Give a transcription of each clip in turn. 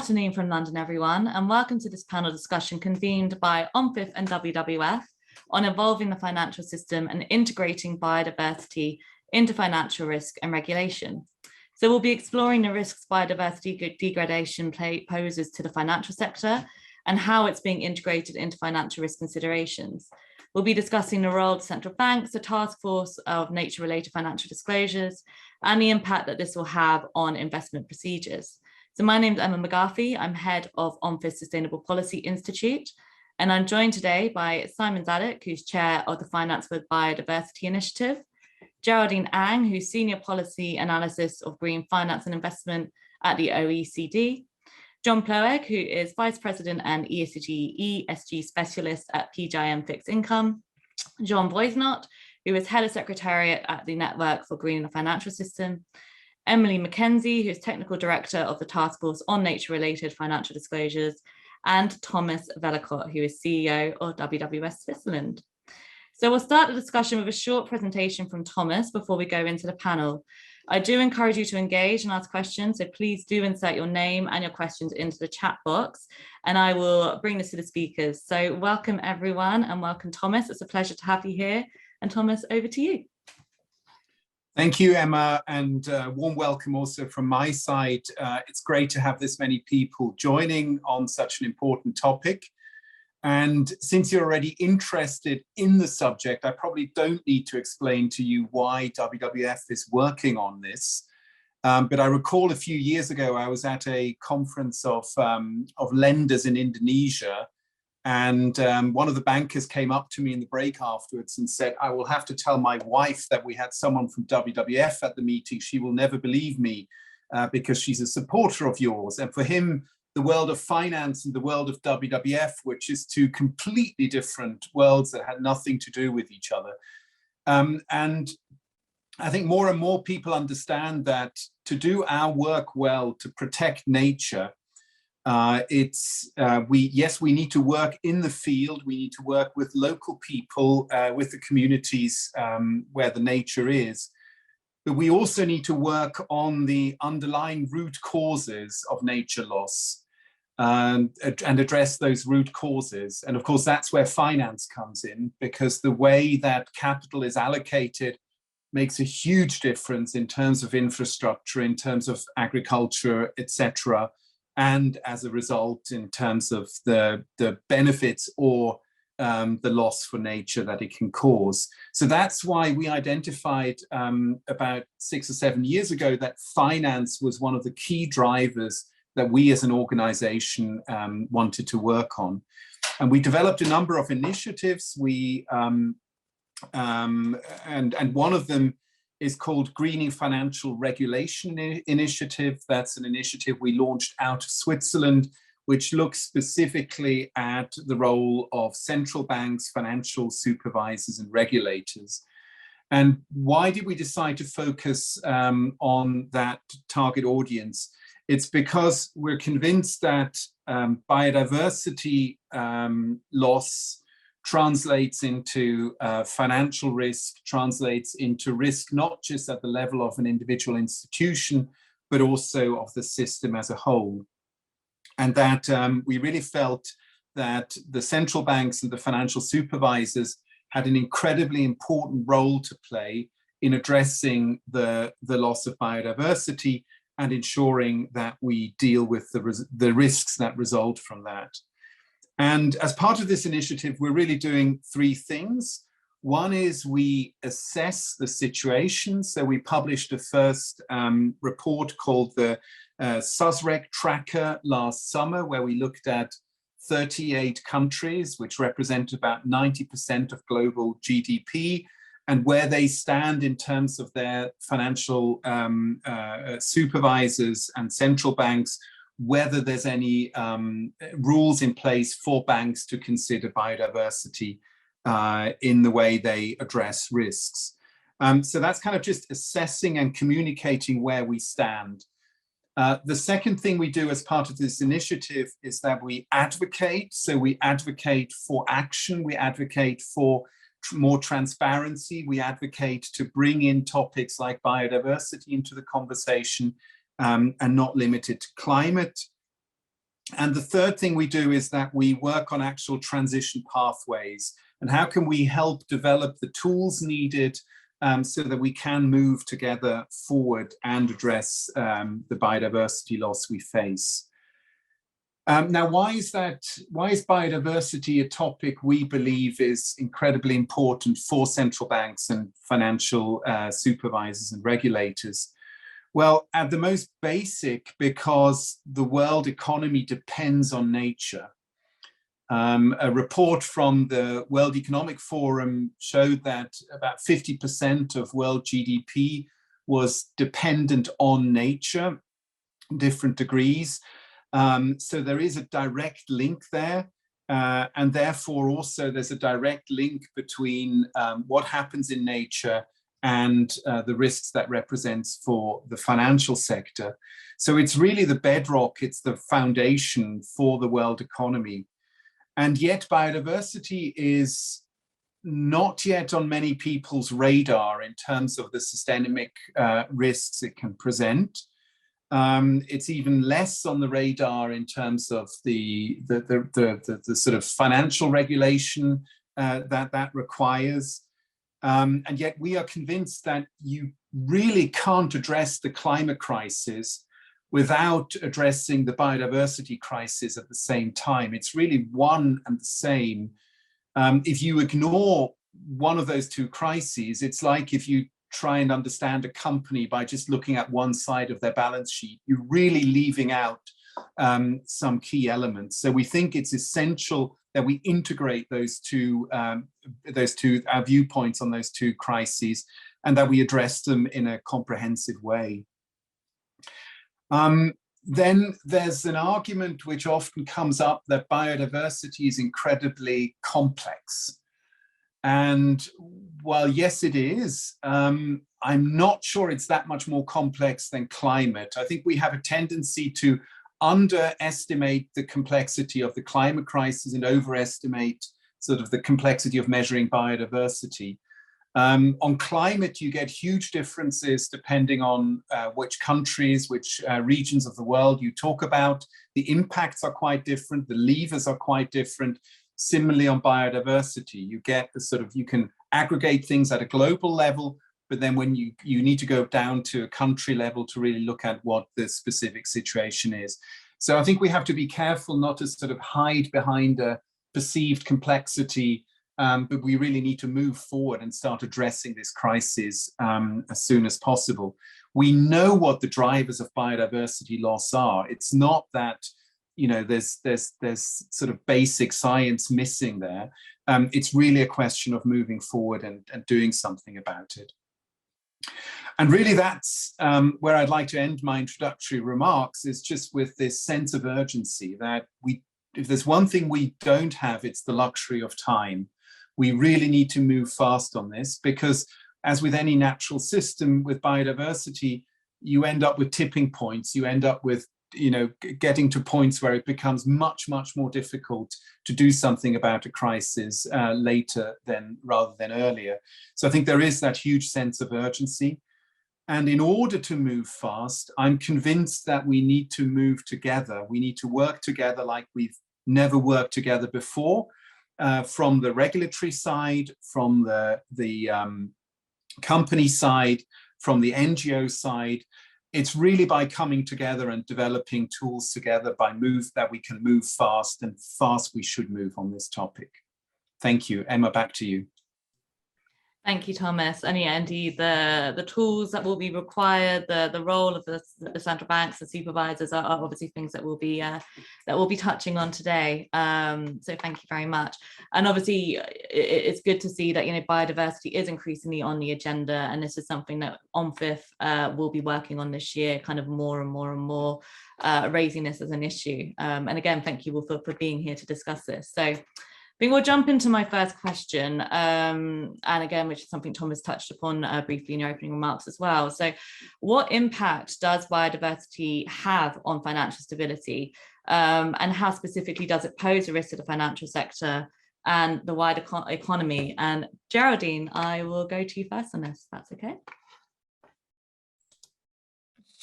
afternoon from London, everyone, and welcome to this panel discussion convened by OMFIF and WWF on evolving the financial system and integrating biodiversity into financial risk and regulation. So we'll be exploring the risks biodiversity degradation poses to the financial sector and how it's being integrated into financial risk considerations. We'll be discussing the role of central banks, the task force of nature-related financial disclosures, and the impact that this will have on investment procedures. So my name is Emma McGarvey. I'm head of OMFIS Sustainable Policy Institute, and I'm joined today by Simon Zadok, who's chair of the Finance for Biodiversity Initiative, Geraldine Ang, who's senior policy analysis of green finance and investment at the OECD, John Ploeg, who is vice president and ESG specialist at PGIM Fixed Income, John Voisnot, who is head of secretariat at the Network for Greening the Financial System, Emily McKenzie, who's technical director of the Task Force on Nature-Related Financial Disclosures, and Thomas Vellacott, who is CEO of WWF Switzerland. So we'll start the discussion with a short presentation from Thomas before we go into the panel. I do encourage you to engage and ask questions, so please do insert your name and your questions into the chat box, and I will bring this to the speakers. So welcome everyone, and welcome Thomas. It's a pleasure to have you here. And Thomas, over to you. Thank you, Emma, and warm welcome also from my side. It's great to have this many people joining on such an important topic. And since you're already interested in the subject, I probably don't need to explain to you why WWF is working on this. But I recall a few years ago, I was at a conference of lenders in Indonesia. And one of the bankers came up to me in the break afterwards and said, I will have to tell my wife that we had someone from WWF at the meeting. She will never believe me because she's a supporter of yours. And for him, the world of finance and the world of WWF, which is two completely different worlds that had nothing to do with each other. And I think more and more people understand that to do our work well, to protect nature, we need to work in the field. We need to work with local people, with the communities where the nature is. But we also need to work on the underlying root causes of nature loss and address those root causes. And of course, that's where finance comes in, because the way that capital is allocated makes a huge difference in terms of infrastructure, in terms of agriculture, etc. And as a result, in terms of the benefits or the loss for nature that it can cause. So that's why we identified about 6 or 7 years ago that finance was one of the key drivers that we as an organization wanted to work on. And we developed a number of initiatives. And one of them is called Greening Financial Regulation Initiative. That's an initiative we launched out of Switzerland, which looks specifically at the role of central banks, financial supervisors, and regulators. And why did we decide to focus on that target audience? It's because we're convinced that biodiversity loss translates into financial risk, translates into risk not just at the level of an individual institution, but also of the system as a whole. And that we really felt that the central banks and the financial supervisors had an incredibly important role to play in addressing the loss of biodiversity and ensuring that we deal with the risks that result from that. And as part of this initiative, we're really doing 3 things. One is we assess the situation. So we published a first report called the SUSREC Tracker last summer, where we looked at 38 countries, which represent about 90% of global GDP, and where they stand in terms of their financial supervisors and central banks, whether there's any rules in place for banks to consider biodiversity in the way they address risks. So that's kind of just assessing and communicating where we stand. The second thing we do as part of this initiative is that we advocate. So we advocate for action, we advocate for more transparency, we advocate to bring in topics like biodiversity into the conversation, and not limited to climate. And the third thing we do is that we work on actual transition pathways and how can we help develop the tools needed so that we can move together forward and address the biodiversity loss we face. Now, why is biodiversity a topic we believe is incredibly important for central banks and financial supervisors and regulators? Well, at the most basic, because the world economy depends on nature. A report from the World Economic Forum showed that about 50% of world GDP was dependent on nature, different degrees. So there is a direct link there. And therefore also there's a direct link between what happens in nature and the risks that represents for the financial sector. So it's really the bedrock, it's the foundation for the world economy. And yet biodiversity is not yet on many people's radar in terms of the systemic risks it can present. It's even less on the radar in terms of the sort of financial regulation that requires. And yet we are convinced that you really can't address the climate crisis without addressing the biodiversity crisis at the same time. It's really one and the same. If you ignore one of those two crises, it's like if you try and understand a company by just looking at one side of their balance sheet, you're really leaving out some key elements. So we think it's essential that we integrate those two viewpoints on those two crises and that we address them in a comprehensive way. Then there's an argument which often comes up that biodiversity is incredibly complex. And while yes, it is, I'm not sure it's that much more complex than climate. I think we have a tendency to underestimate the complexity of the climate crisis and overestimate sort of the complexity of measuring biodiversity. On climate, you get huge differences depending on which countries, which regions of the world you talk about. The impacts are quite different, the levers are quite different. Similarly on biodiversity, you get the sort of, you can aggregate things at a global level, but then when you need to go down to a country level to really look at what the specific situation is. So I think we have to be careful not to sort of hide behind a perceived complexity, but we really need to move forward and start addressing this crisis as soon as possible. We know what the drivers of biodiversity loss are. It's not that, you know, there's sort of basic science missing there. It's really a question of moving forward and doing something about it. And really that's where I'd like to end my introductory remarks, is just with this sense of urgency that if there's one thing we don't have, it's the luxury of time. We really need to move fast on this, because as with any natural system with biodiversity, you end up with tipping points, you end up with, you know, getting to points where it becomes much, much more difficult to do something about a crisis later rather than earlier. So I think there is that huge sense of urgency. And in order to move fast, I'm convinced that we need to move together. We need to work together like we've never worked together before, from the regulatory side, from the company side, from the NGO side. It's really by coming together and developing tools together that we can move fast, and fast we should move on this topic. Thank you. Emma, back to you. Thank you, Thomas. And yeah, indeed, the tools that will be required, the role of the central banks, the supervisors are obviously things that we'll be touching on today. So thank you very much. And obviously, it's good to see that, you know, biodiversity is increasingly on the agenda, and this is something that OMFIF will be working on this year, kind of more and more and more, raising this as an issue. And again, thank you all for being here to discuss this. So I think we'll jump into my first question, and again, which is something Thomas touched upon briefly in your opening remarks as well. So what impact does biodiversity have on financial stability, and how specifically does it pose a risk to the financial sector and the wider economy? And Geraldine, I will go to you first on this, if that's okay.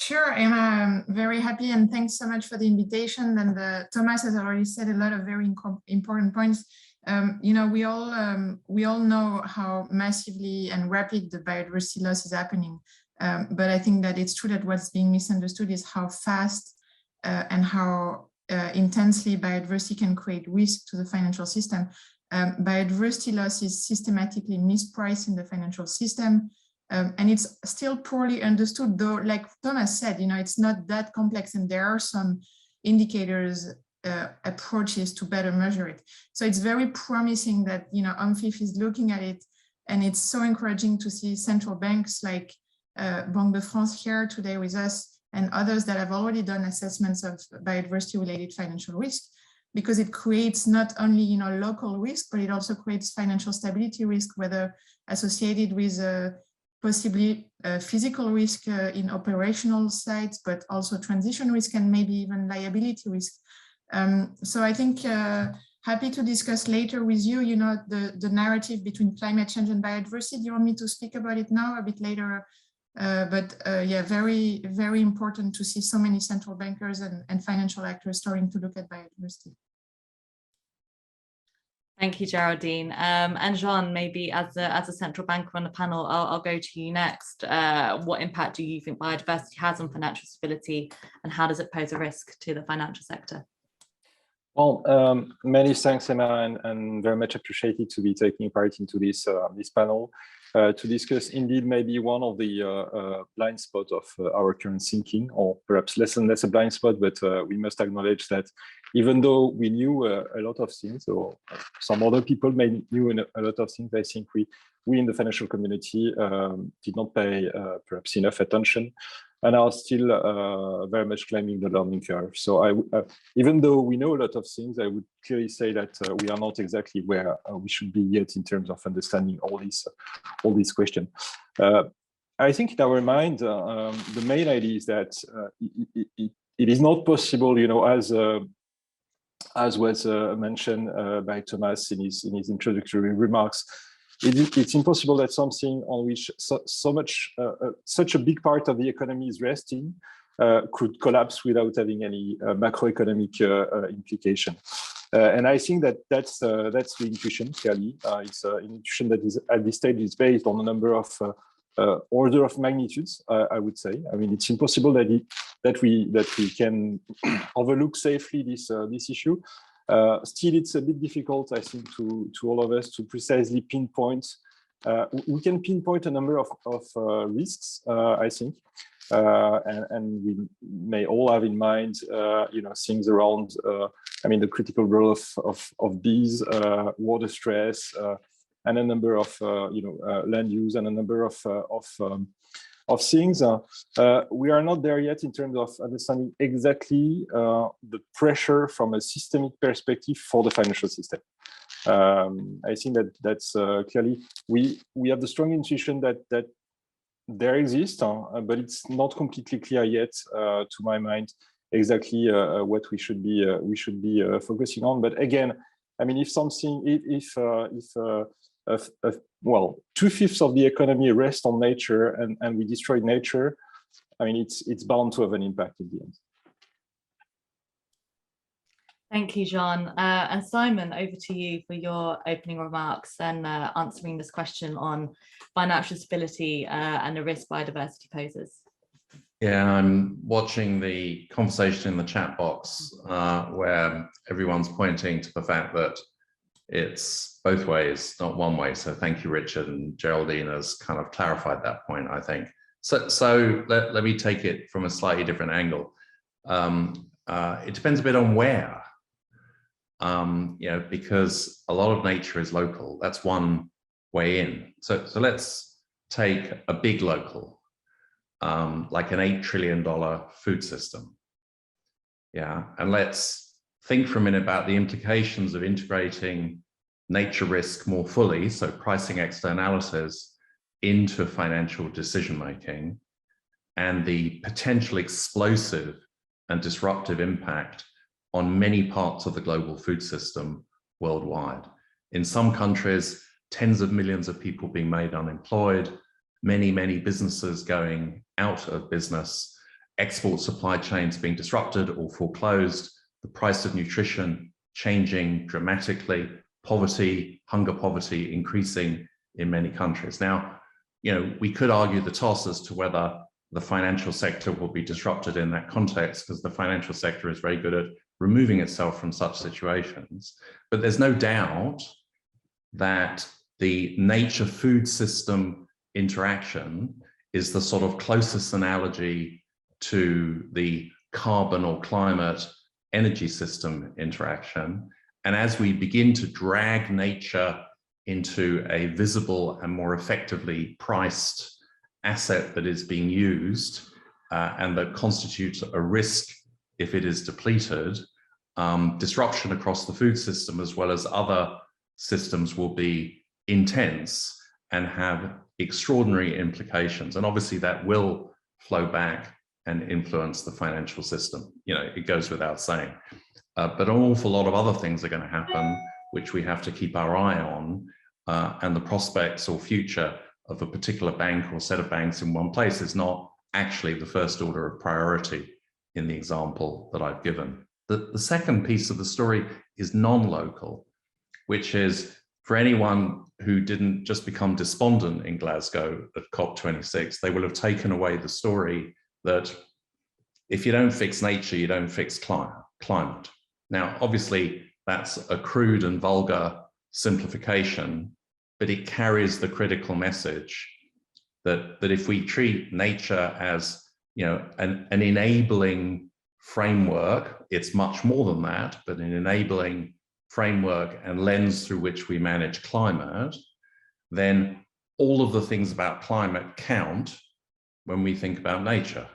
Sure, I'm very happy, and thanks so much for the invitation. And Thomas has already said a lot of very important points. You know, we all know how massively and rapid the biodiversity loss is happening. But I think that it's true that what's being misunderstood is how fast and how intensely biodiversity can create risk to the financial system. Biodiversity loss is systematically mispriced in the financial system. And it's still poorly understood, though, like Thomas said, you know, it's not that complex, and there are some indicators, approaches to better measure it. So it's very promising that, you know, OMFIF is looking at it, and it's so encouraging to see central banks like Banque de France here today with us, and others that have already done assessments of biodiversity-related financial risk, because it creates not only, you know, local risk, but it also creates financial stability risk, whether associated with possibly physical risk in operational sites, but also transition risk and maybe even liability risk. So I think happy to discuss later with you, you know, the narrative between climate change and biodiversity. Do you want me to speak about it now, a bit later? Yeah, very, very important to see so many central bankers and financial actors starting to look at biodiversity. Thank you, Geraldine. And Jean, maybe as a central banker on the panel, I'll go to you next. What impact do you think biodiversity has on financial stability, and how does it pose a risk to the financial sector? Well, many thanks, Emma, and very much appreciated to be taking part into this this panel to discuss indeed maybe one of the blind spots of our current thinking, or perhaps less and less a blind spot, but we must acknowledge that even though we knew a lot of things, or some other people may knew a lot of things, I think we in the financial community did not pay perhaps enough attention, and are still very much climbing the learning curve. So even though we know a lot of things, I would clearly say that we are not exactly where we should be yet in terms of understanding all these questions. I think in our mind, the main idea is that it is not possible, you know, as was mentioned by Thomas in his introductory remarks. It's impossible that something on which such a big part of the economy is resting could collapse without having any macroeconomic implication. And I think that's the intuition. Clearly, it's an intuition that is at this stage is based on a number of order of magnitudes. I would say. I mean, it's impossible that we can overlook safely this issue. Still, it's a bit difficult, I think, to all of us to precisely pinpoint. We can pinpoint a number of risks, I think, and we may all have in mind, you know, things around. I mean, the critical role of bees, water stress, and a number of you know, land use, and a number of things. We are not there yet in terms of understanding exactly the pressure from a systemic perspective for the financial system. I think that's clearly we have the strong intuition that there exists, but it's not completely clear yet, to my mind, exactly what we should be focusing on. But again, I mean, well, 2/5 of the economy rests on nature, and we destroy nature, I mean, it's bound to have an impact in the end. Thank you, Jean. And Simon, over to you for your opening remarks and answering this question on financial stability and the risk biodiversity poses. Yeah, I'm watching the conversation in the chat box where everyone's pointing to the fact that it's both ways, not one way. So thank you, Richard, and Geraldine has kind of clarified that point, I think. So let me take it from a slightly different angle. It depends a bit on where, you know, because a lot of nature is local. That's one way in. So let's take a big local, like an $8 trillion food system. Yeah, and let's think for a minute about the implications of integrating nature risk more fully, so pricing externalities, into financial decision-making, and the potential explosive and disruptive impact on many parts of the global food system worldwide. In some countries, tens of millions of people being made unemployed, many businesses going out of business, export supply chains being disrupted or foreclosed, the price of nutrition changing dramatically, poverty, hunger poverty increasing in many countries. Now, we could argue the toss as to whether the financial sector will be disrupted in that context, because the financial sector is very good at removing itself from such situations. But there's no doubt that the nature food system interaction is the sort of closest analogy to the carbon or climate energy system interaction. And as we begin to drag nature into a visible and more effectively priced asset that is being used and that constitutes a risk if it is depleted, disruption across the food system as well as other systems will be intense and have extraordinary implications. And obviously that will flow back and influence the financial system. It goes without saying. But an awful lot of other things are going to happen, which we have to keep our eye on, and the prospects or future of a particular bank or set of banks in one place is not actually the first order of priority in the example that I've given. The second piece of the story is non-local, which is for anyone who didn't just become despondent in Glasgow at COP26, they will have taken away the story that if you don't fix nature, you don't fix climate. Now, obviously, that's a crude and vulgar simplification, but it carries the critical message that if we treat nature as an enabling framework, it's much more than that, but an enabling framework and lens through which we manage climate, then all of the things about climate count when we think about nature.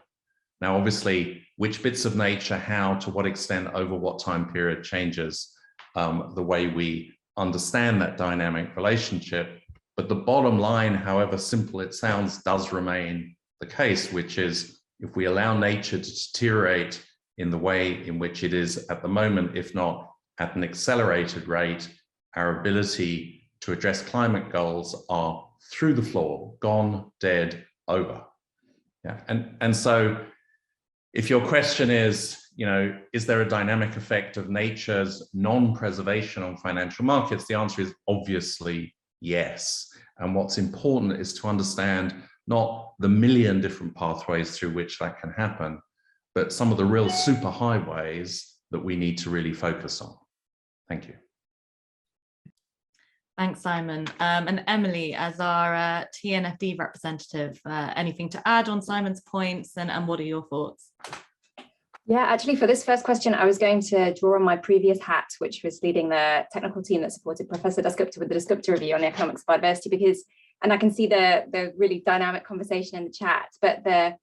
Now, obviously, which bits of nature, how, to what extent, over what time period changes the way we understand that dynamic relationship. But the bottom line, however simple it sounds, does remain the case, which is if we allow nature to deteriorate in the way in which it is at the moment, if not at an accelerated rate, our ability to address climate goals are through the floor, gone, dead, over. Yeah. And so if your question is, is there a dynamic effect of nature's non-preservation on financial markets? The answer is obviously yes. And what's important is to understand not the million different pathways through which that can happen, but some of the real super highways that we need to really focus on. Thank you. Thanks, Simon. And Emily, as our TNFD representative, anything to add on Simon's points, and what are your thoughts? Yeah, actually, for this first question, I was going to draw on my previous hat, which was leading the technical team that supported Professor Dasgupta with the Dasgupta review on the economics of biodiversity, and I can see the really dynamic conversation in the chat, but the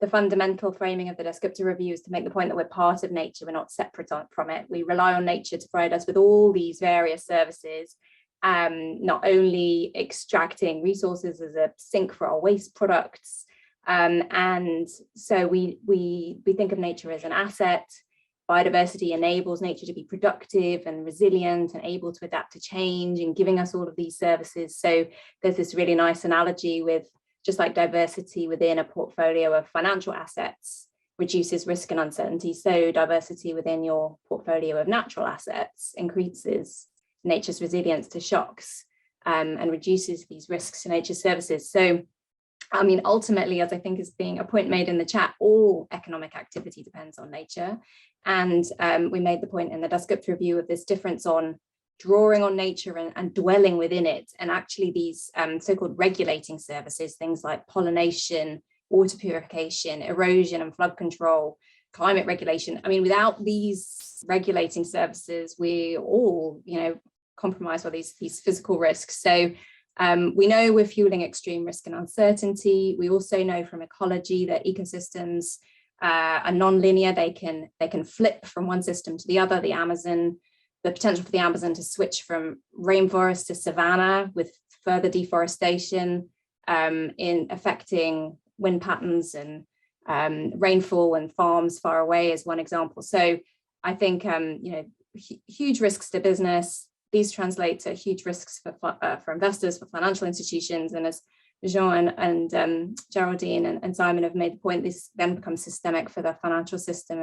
fundamental framing of the Dasgupta review is to make the point that we're part of nature, we're not separate from it. We rely on nature to provide us with all these various services, not only extracting resources as a sink for our waste products, and so we think of nature as an asset. Biodiversity enables nature to be productive and resilient and able to adapt to change and giving us all of these services. So there's this really nice analogy with just like diversity within a portfolio of financial assets reduces risk and uncertainty, so diversity within your portfolio of natural assets increases nature's resilience to shocks and reduces these risks to nature's services. So I mean, ultimately, as I think is being a point made in the chat, all economic activity depends on nature. And we made the point in the Dasgupta review of this difference on drawing on nature and dwelling within it. And actually these so-called regulating services, things like pollination, water purification, erosion and flood control, climate regulation. I mean, without these regulating services, we all, compromise all these physical risks. So we know we're fueling extreme risk and uncertainty. We also know from ecology that ecosystems are non-linear. They can flip from one system to the other. The potential for the Amazon to switch from rainforest to savanna with further deforestation in affecting wind patterns and rainfall and farms far away is one example. So I think huge risks to business. These translate to huge risks for investors, for financial institutions, and as Jean and Geraldine and Simon have made the point, this then becomes systemic for the financial system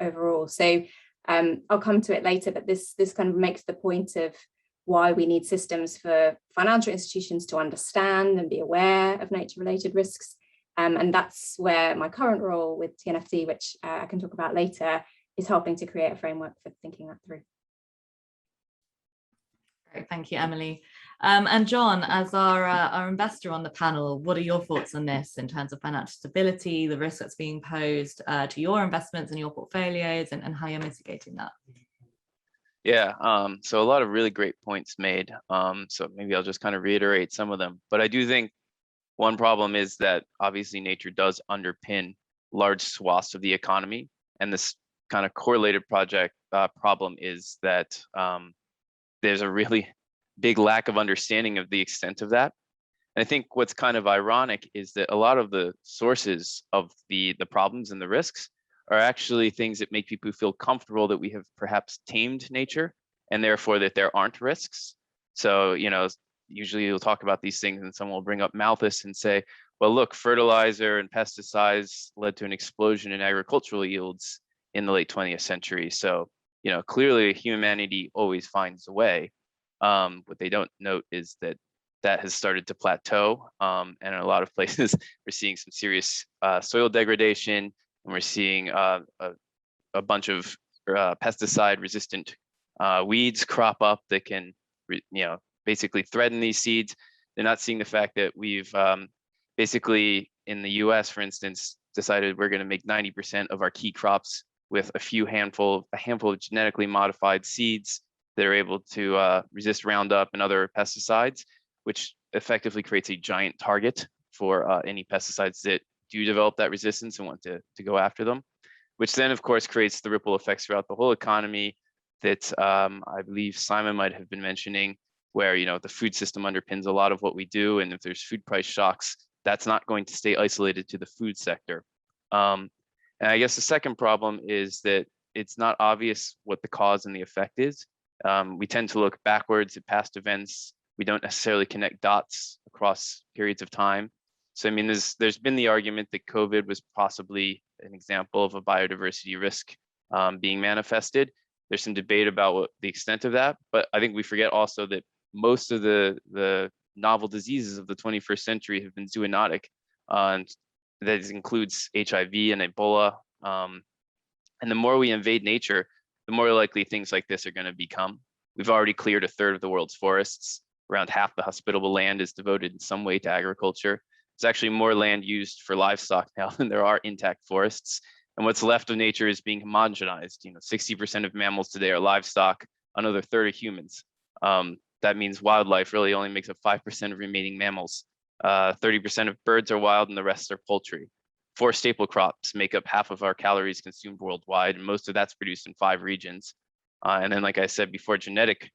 overall. So I'll come to it later, but this kind of makes the point of why we need systems for financial institutions to understand and be aware of nature-related risks. And that's where my current role with TNFD, which I can talk about later, is helping to create a framework for thinking that through. Great, thank you, Emily. And John, as our investor on the panel, what are your thoughts on this in terms of financial stability, the risk that's being posed to your investments and your portfolios, and how you're mitigating that? Yeah, so a lot of really great points made. So maybe I'll just kind of reiterate some of them. But I do think one problem is that obviously nature does underpin large swaths of the economy. And this kind of correlated problem is that there's a really big lack of understanding of the extent of that. And I think what's kind of ironic is that a lot of the sources of the problems and the risks are actually things that make people feel comfortable that we have perhaps tamed nature, and therefore that there aren't risks. So, you know, usually you'll talk about these things and someone will bring up Malthus and say, well, look, fertilizer and pesticides led to an explosion in agricultural yields in the late 20th century. So, you know, clearly humanity always finds a way. What they don't note is that that has started to plateau. And in a lot of places, we're seeing some serious soil degradation, and we're seeing a bunch of pesticide-resistant weeds crop up that can, you know, basically threaten these seeds. They're not seeing the fact that we've basically in the US, for instance, decided we're going to make 90% of our key crops with a handful of genetically modified seeds that are able to resist Roundup and other pesticides, which effectively creates a giant target for any pesticides that do develop that resistance and want to go after them, which then of course creates the ripple effects throughout the whole economy that I believe Simon might have been mentioning, where, you know, the food system underpins a lot of what we do. And if there's food price shocks, that's not going to stay isolated to the food sector. And I guess the second problem is that it's not obvious what the cause and the effect is. We tend to look backwards at past events. We don't necessarily connect dots across periods of time. So, I mean, there's been the argument that COVID was possibly an example of a biodiversity risk being manifested. There's some debate about what the extent of that, but I think we forget also that most of the novel diseases of the 21st century have been zoonotic, and that includes HIV and Ebola. And the more we invade nature, the more likely things like this are going to become. We've already cleared 1/3 of the world's forests. Around half the hospitable land is devoted in some way to agriculture. There's actually more land used for livestock now than there are intact forests. And what's left of nature is being homogenized. You know, 60% of mammals today are livestock, another 1/3 are humans. That means wildlife really only makes up 5% of remaining mammals. 30% of birds are wild and the rest are poultry. 4 staple crops make up half of our calories consumed worldwide, and most of that's produced in 5 regions. And then, like I said before, genetic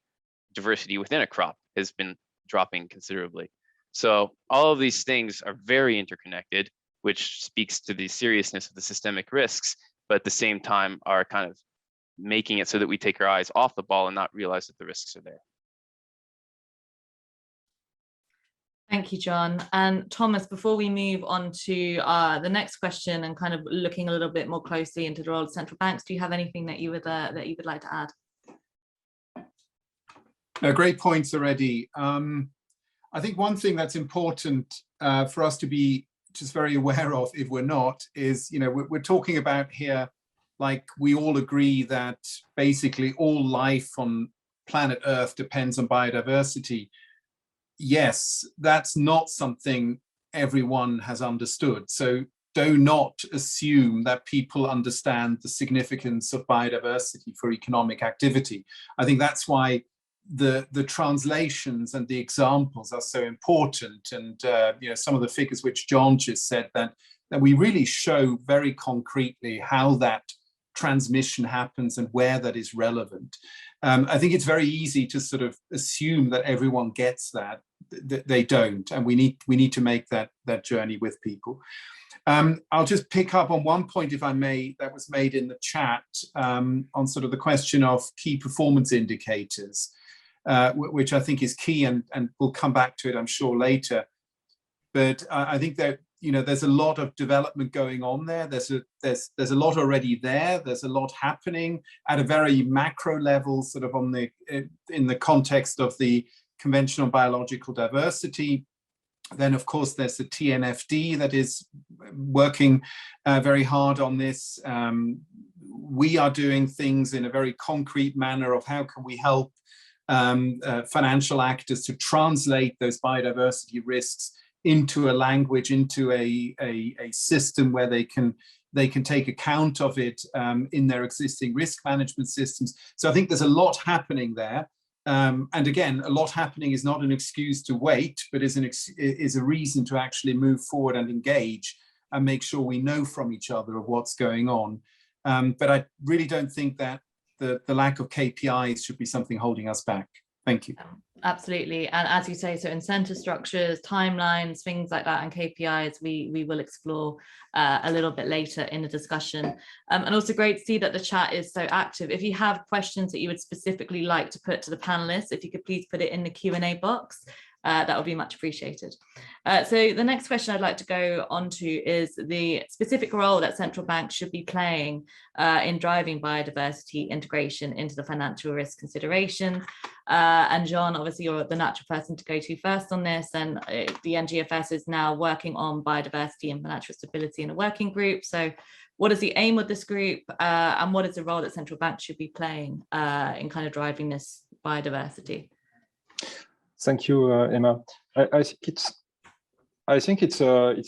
diversity within a crop has been dropping considerably. So all of these things are very interconnected, which speaks to the seriousness of the systemic risks, but at the same time are kind of making it so that we take our eyes off the ball and not realize that the risks are there. Thank you, John. And Thomas, before we move on to the next question and kind of looking a little bit more closely into the role of central banks, do you have anything that you would like to add? Great points already. I think one thing that's important for us to be just very aware of, if we're not, is, you know, we're talking about here, like, we all agree that basically all life on planet Earth depends on biodiversity. Yes, that's not something everyone has understood. So do not assume that people understand the significance of biodiversity for economic activity. I think that's why the translations and the examples are so important. And you know, some of the figures which John just said, that we really show very concretely how that transmission happens and where that is relevant. I think it's very easy to sort of assume that everyone gets that. They don't, and we need to make that journey with people. I'll just pick up on one point, if I may, that was made in the chat on sort of the question of key performance indicators, which I think is key, and we'll come back to it, I'm sure, later. But I think that, you know, there's a lot of development going on there. There's a lot already there. There's a lot happening at a very macro level, sort of on the in the context of the conventional biological diversity. Then, of course, there's the TNFD that is working very hard on this. We are doing things in a very concrete manner of how can we help financial actors to translate those biodiversity risks into a language, into a system where they can take account of it in their existing risk management systems. So I think there's a lot happening there. And again, a lot happening is not an excuse to wait, but is a reason to actually move forward and engage and make sure we know from each other of what's going on. But I really don't think that the lack of KPIs should be something holding us back. Thank you. Absolutely. And as you say, so incentive structures, timelines, things like that, and KPIs, we will explore a little bit later in the discussion. And also great to see that the chat is so active. If you have questions that you would specifically like to put to the panelists, if you could please put it in the Q&A box, that would be much appreciated. So the next question I'd like to go on to is the specific role that central banks should be playing in driving biodiversity integration into the financial risk consideration. And John, obviously you're the natural person to go to first on this, and the NGFS is now working on biodiversity and financial stability in a working group. So what is the aim of this group, and what is the role that central banks should be playing in kind of driving this biodiversity? Thank you, Emma. I think it's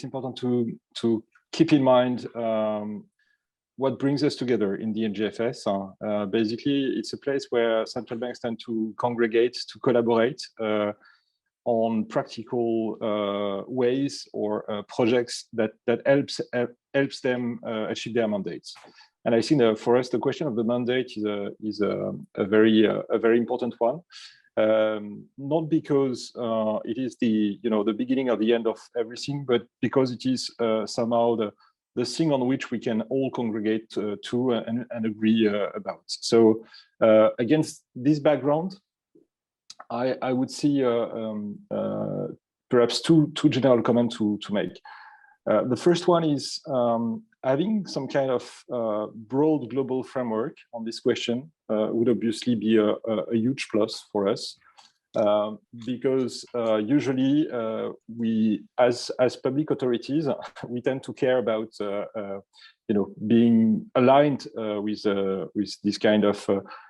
important to keep in mind what brings us together in the NGFS. Basically, it's a place where central banks tend to congregate, to collaborate on practical ways or projects that helps them achieve their mandates. And I think that for us, the question of the mandate is a very important one. Not because it is the beginning or the end of everything, but because it is somehow the thing on which we can all congregate to and agree about. So against this background, I would see perhaps two general comments to make. The first one is having some kind of broad global framework on this question would obviously be a huge plus for us, because usually we, as public authorities, we tend to care about being aligned with this kind of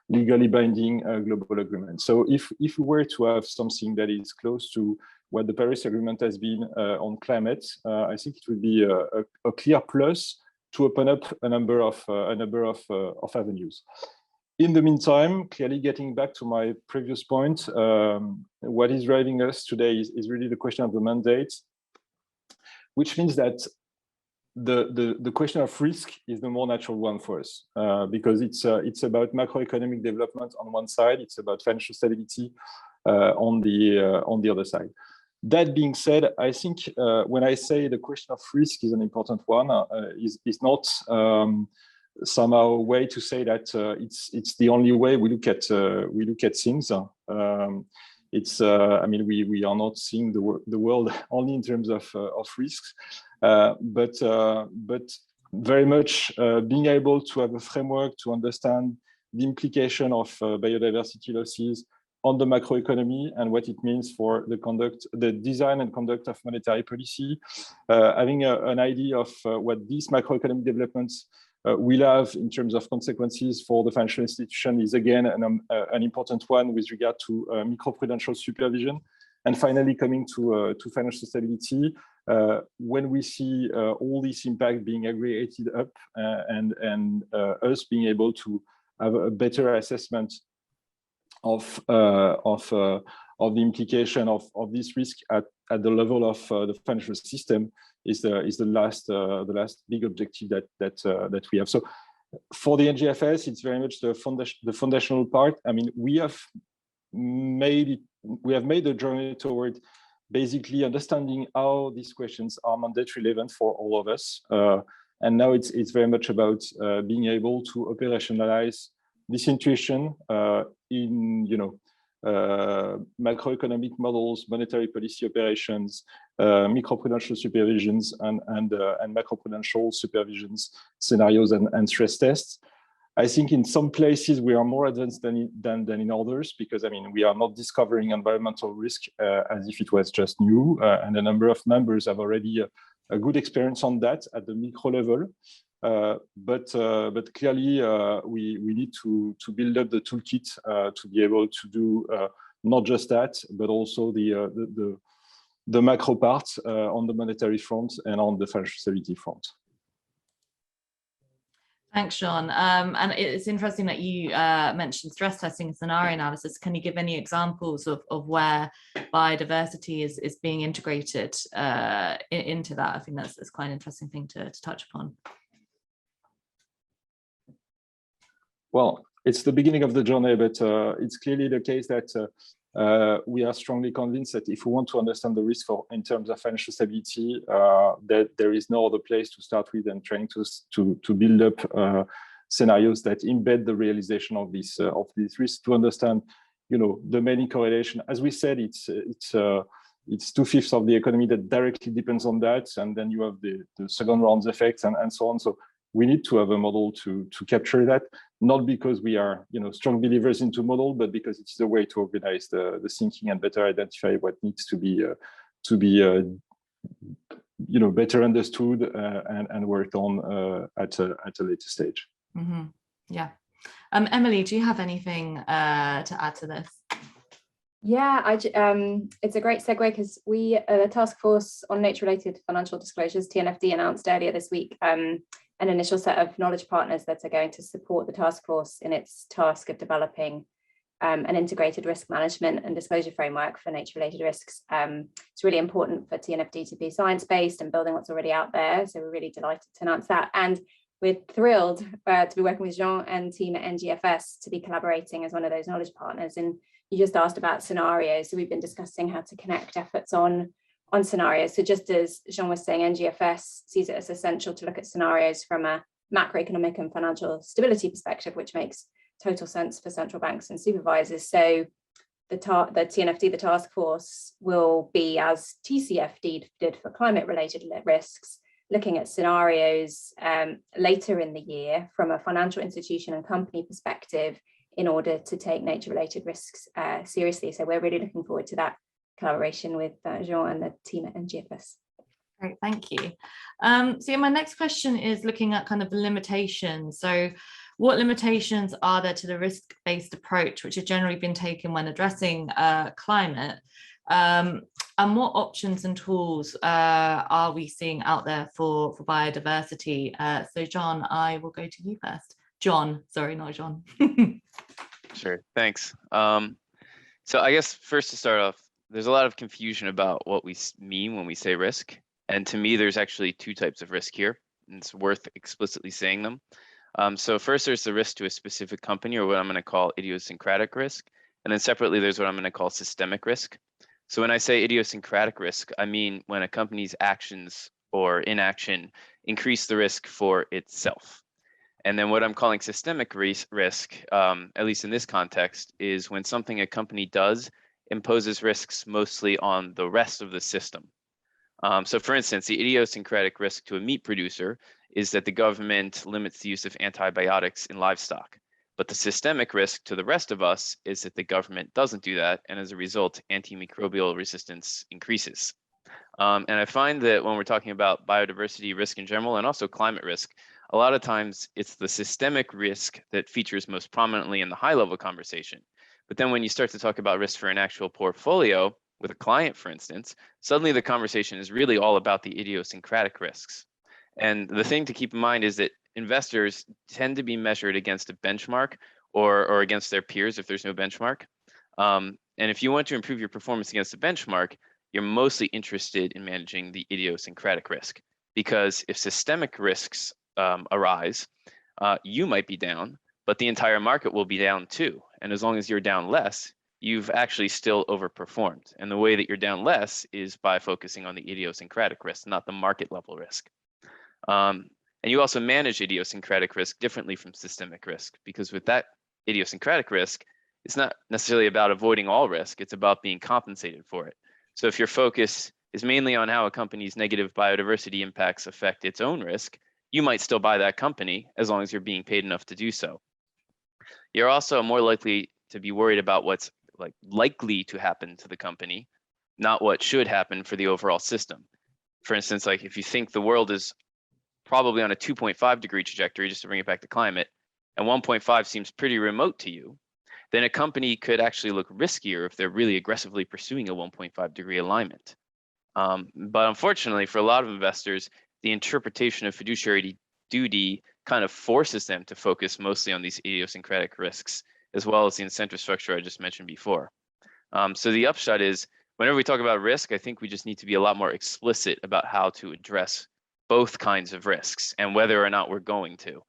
legally binding global agreement. So if we were to have something that is close to what the Paris Agreement has been on climate, I think it would be a clear plus to open up a number of avenues. In the meantime, clearly getting back to my previous point, what is driving us today is really the question of the mandate, which means that the question of risk is the more natural one for us, because it's about macroeconomic development on one side, it's about financial stability on the other side. That being said, I think when I say the question of risk is an important one, is not somehow a way to say that it's the only way we look at things. It's I mean we are not seeing the world only in terms of risks, but very much being able to have a framework to understand the implication of biodiversity losses on the macroeconomy and what it means for the design and conduct of monetary policy, having an idea of what these macroeconomic developments will have in terms of consequences for the financial institution is again an important one with regard to microprudential supervision. And finally, coming to financial stability, when we see all this impact being aggregated up and us being able to have a better assessment of the implication of this risk at the level of the financial system is the last big objective that we have. So for the NGFS, it's very much the foundational part. I mean, we have made a journey toward basically understanding how these questions are mandate relevant for all of us, and now it's very much about being able to operationalize this intuition in macroeconomic models, monetary policy operations, microprudential supervisions, and macroprudential supervisions, scenarios, and stress tests. I think in some places we are more advanced than in others, because I mean we are not discovering environmental risk as if it was just new, and a number of members have already a good experience on that at the micro level. But clearly we need to build up the toolkit to be able to do not just that, but also the macro part on the monetary front and on the financial stability front. Thanks, Jean. And it's interesting that you mentioned stress testing and scenario analysis. Can you give any examples of where biodiversity is being integrated into that? I think that's quite an interesting thing to touch upon. Well, it's the beginning of the journey, but it's clearly the case that we are strongly convinced that if we want to understand the risk in terms of financial stability, that there is no other place to start with than trying to build up scenarios that embed the realization of this risk, to understand, the many correlation. As we said, it's 2/5 of the economy that directly depends on that, and then you have the second round effects and so on. So we need to have a model to capture that, not because we are strong believers into model, but because it's the way to organize the thinking and better identify what needs to be better understood and worked on at a later stage. Mm-hmm. Yeah. Emily, do you have anything to add to this? Yeah, it's a great segue, because the Task Force on Nature-related Financial Disclosures, TNFD, announced earlier this week an initial set of knowledge partners that are going to support the task force in its task of developing an integrated risk management and disclosure framework for nature-related risks. It's really important for TNFD to be science-based and building what's already out there. So we're really delighted to announce that. And we're thrilled to be working with Jean and team at NGFS to be collaborating as one of those knowledge partners. And you just asked about scenarios. So we've been discussing how to connect efforts on scenarios. So just as Jean was saying, NGFS sees it as essential to look at scenarios from a macroeconomic and financial stability perspective, which makes total sense for central banks and supervisors. So the TNFD, the task force, will be, as TCFD did for climate-related risks, looking at scenarios later in the year from a financial institution and company perspective in order to take nature-related risks seriously. So we're really looking forward to that collaboration with Jean and the team at NGFS. Great, thank you. So my next question is looking at kind of the limitations. So what limitations are there to the risk-based approach, which has generally been taken when addressing climate? And what options and tools are we seeing out there for biodiversity? So John, I will go to you first. John, sorry, not John. Sure, thanks. So I guess first to start off, there's a lot of confusion about what we mean when we say risk. And to me, there's actually two types of risk here, and it's worth explicitly saying them. So first, there's the risk to a specific company, or what I'm going to call idiosyncratic risk. And then separately, there's what I'm going to call systemic risk. So when I say idiosyncratic risk, I mean when a company's actions or inaction increase the risk for itself. And then what I'm calling systemic risk, at least in this context, is when something a company does imposes risks mostly on the rest of the system. So for instance, the idiosyncratic risk to a meat producer is that the government limits the use of antibiotics in livestock. But the systemic risk to the rest of us is that the government doesn't do that, and as a result, antimicrobial resistance increases. And I find that when we're talking about biodiversity risk in general, and also climate risk, a lot of times it's the systemic risk that features most prominently in the high-level conversation. But then when you start to talk about risk for an actual portfolio with a client, for instance, suddenly the conversation is really all about the idiosyncratic risks. And the thing to keep in mind is that investors tend to be measured against a benchmark or against their peers if there's no benchmark. And if you want to improve your performance against the benchmark, you're mostly interested in managing the idiosyncratic risk. Because if systemic risks arise, you might be down, but the entire market will be down too. And as long as you're down less, you've actually still overperformed. And the way that you're down less is by focusing on the idiosyncratic risk, not the market level risk. And you also manage idiosyncratic risk differently from systemic risk, because with that idiosyncratic risk, it's not necessarily about avoiding all risk, it's about being compensated for it. So if your focus is mainly on how a company's negative biodiversity impacts affect its own risk, you might still buy that company as long as you're being paid enough to do so. You're also more likely to be worried about what's likely to happen to the company, not what should happen for the overall system. For instance, like if you think the world is probably on a 2.5 degree trajectory, just to bring it back to climate, and 1.5 seems pretty remote to you, then a company could actually look riskier if they're really aggressively pursuing a 1.5 degree alignment. But unfortunately, for a lot of investors, the interpretation of fiduciary duty kind of forces them to focus mostly on these idiosyncratic risks, as well as the incentive structure I just mentioned before. So the upshot is, whenever we talk about risk, I think we just need to be a lot more explicit about how to address both kinds of risks and whether or not we're going to.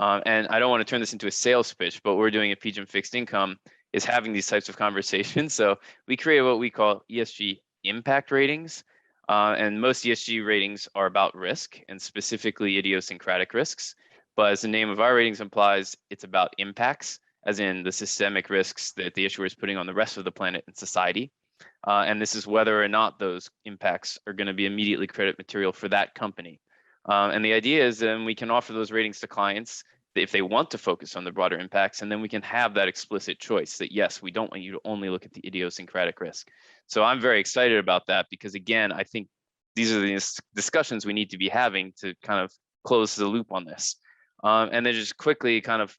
And I don't want to turn this into a sales pitch, but what we're doing at PGIM Fixed Income is having these types of conversations. So we create what we call ESG impact ratings. And most ESG ratings are about risk and specifically idiosyncratic risks. But as the name of our ratings implies, it's about impacts, as in the systemic risks that the issuer is putting on the rest of the planet and society. And this is whether or not those impacts are going to be immediately credit material for that company. And the idea is then we can offer those ratings to clients if they want to focus on the broader impacts, and then we can have that explicit choice that, yes, we don't want you to only look at the idiosyncratic risk. So I'm very excited about that because, again, I think these are the discussions we need to be having to kind of close the loop on this. And then just quickly, kind of,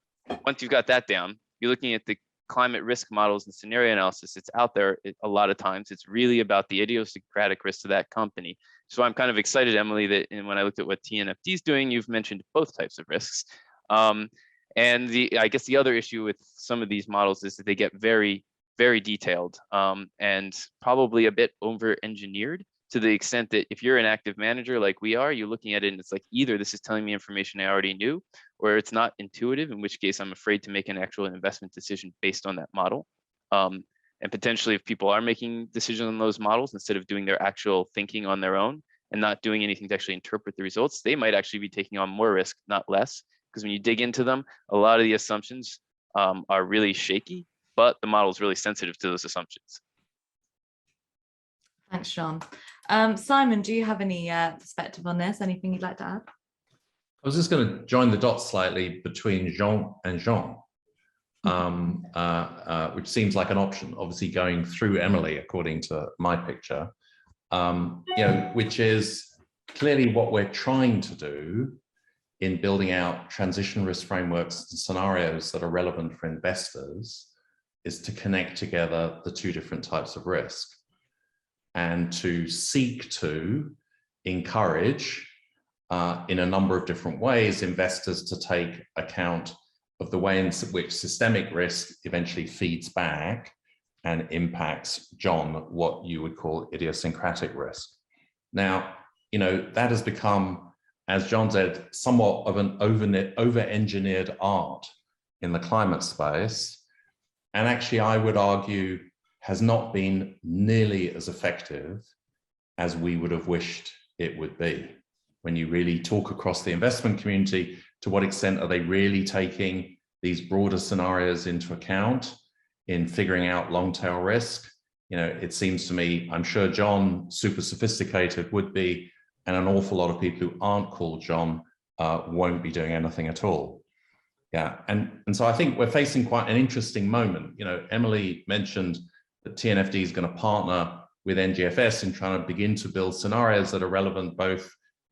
once you've got that down, you're looking at the climate risk models and scenario analysis. It's out there a lot of times. It's really about the idiosyncratic risk to that company. So I'm kind of excited, Emily, that when I looked at what TNFD is doing, you've mentioned both types of risks. And I guess the other issue with some of these models is that they get very, very detailed and probably a bit over-engineered, to the extent that if you're an active manager like we are, you're looking at it and it's like, either this is telling me information I already knew, or it's not intuitive, in which case I'm afraid to make an actual investment decision based on that model. And potentially if people are making decisions on those models instead of doing their actual thinking on their own and not doing anything to actually interpret the results, they might actually be taking on more risk, not less. Because when you dig into them, a lot of the assumptions are really shaky, but the model is really sensitive to those assumptions. Thanks, Sean. Simon, do you have any perspective on this? Anything you'd like to add? I was just going to join the dots slightly between Jean and Jean, which seems like an option, obviously going through Emily, according to my picture, which is clearly what we're trying to do in building out transition risk frameworks and scenarios that are relevant for investors, is to connect together the two different types of risk and to seek to encourage in a number of different ways investors to take account of the way in which systemic risk eventually feeds back and impacts, John, what you would call idiosyncratic risk. Now, that has become, as John said, somewhat of an over-engineered art in the climate space. And actually, I would argue, has not been nearly as effective as we would have wished it would be. When you really talk across the investment community, to what extent are they really taking these broader scenarios into account in figuring out long tail risk? It seems to me, I'm sure John, super sophisticated, would be, and an awful lot of people who aren't called John won't be doing anything at all. Yeah, and so I think we're facing quite an interesting moment. Emily mentioned that TNFD is going to partner with NGFS in trying to begin to build scenarios that are relevant both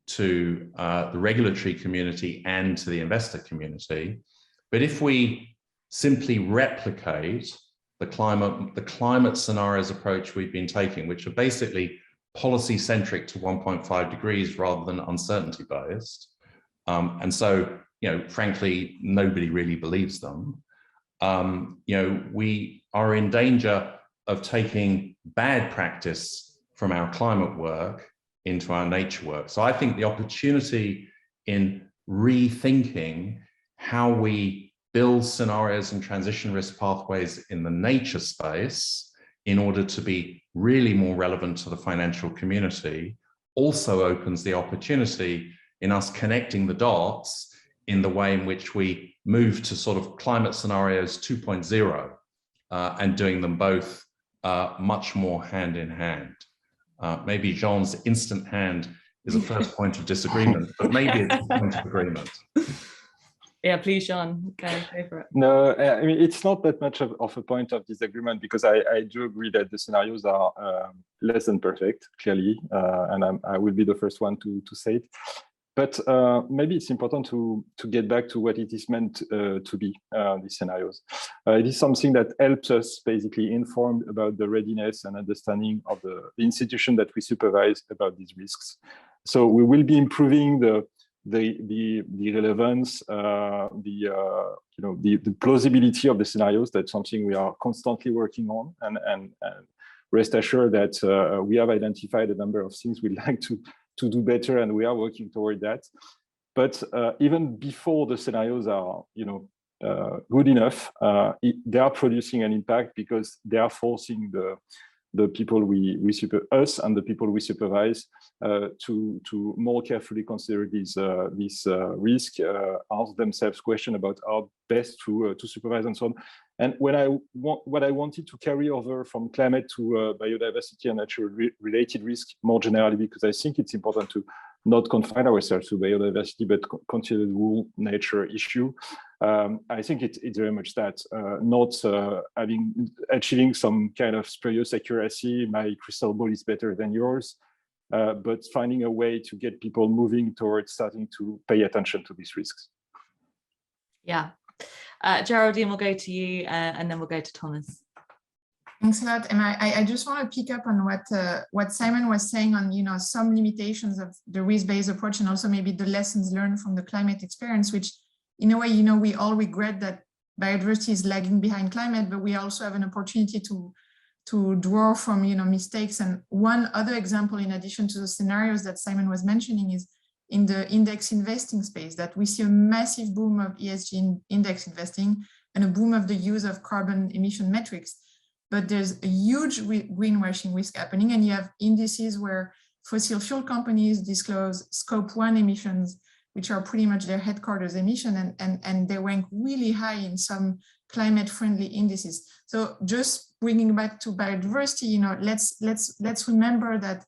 to the regulatory community and to the investor community. But if we simply replicate the climate scenarios approach we've been taking, which are basically policy centric to 1.5 degrees rather than uncertainty based, and so frankly nobody really believes them, we are in danger of taking bad practice from our climate work into our nature work. So I think the opportunity in rethinking how we build scenarios and transition risk pathways in the nature space in order to be really more relevant to the financial community also opens the opportunity in us connecting the dots in the way in which we move to sort of climate scenarios 2.0, and doing them both much more hand in hand. Maybe Jean's instant hand is a first point of disagreement, but maybe it's a point of agreement. Yeah, please, Jean, go for it. No, I mean, it's not that much of a point of disagreement, because I do agree that the scenarios are less than perfect, clearly, and I will be the first one to say it. But maybe it's important to get back to what it is meant to be, these scenarios. It is something that helps us basically inform about the readiness and understanding of the institution that we supervise about these risks. So we will be improving the relevance, the plausibility of the scenarios. That's something we are constantly working on, and rest assured that we have identified a number of things we'd like to do better, and we are working toward that. But even before the scenarios are good enough, they are producing an impact, because they are forcing the people us and the people we supervise to more carefully consider this risk, ask themselves questions about how best to supervise and so on. And what I wanted to carry over from climate to biodiversity and natural related risk more generally, because I think it's important to not confine ourselves to biodiversity, but consider the whole nature issue. I think it's very much that, not achieving some kind of spurious accuracy. My crystal ball is better than yours, but finding a way to get people moving towards starting to pay attention to these risks. Yeah. Geraldine, we'll go to you, and then we'll go to Thomas. Thanks a lot. And I just want to pick up on what Simon was saying on some limitations of the risk-based approach, and also maybe the lessons learned from the climate experience, which in a way, we all regret that biodiversity is lagging behind climate, but we also have an opportunity to draw from mistakes. And one other example, in addition to the scenarios that Simon was mentioning, is in the index investing space, that we see a massive boom of ESG index investing and a boom of the use of carbon emission metrics. But there's a huge greenwashing risk happening, and you have indices where fossil fuel companies disclose scope 1 emissions, which are pretty much their headquarters emission, and they rank really high in some climate-friendly indices. So just bringing back to biodiversity, let's remember that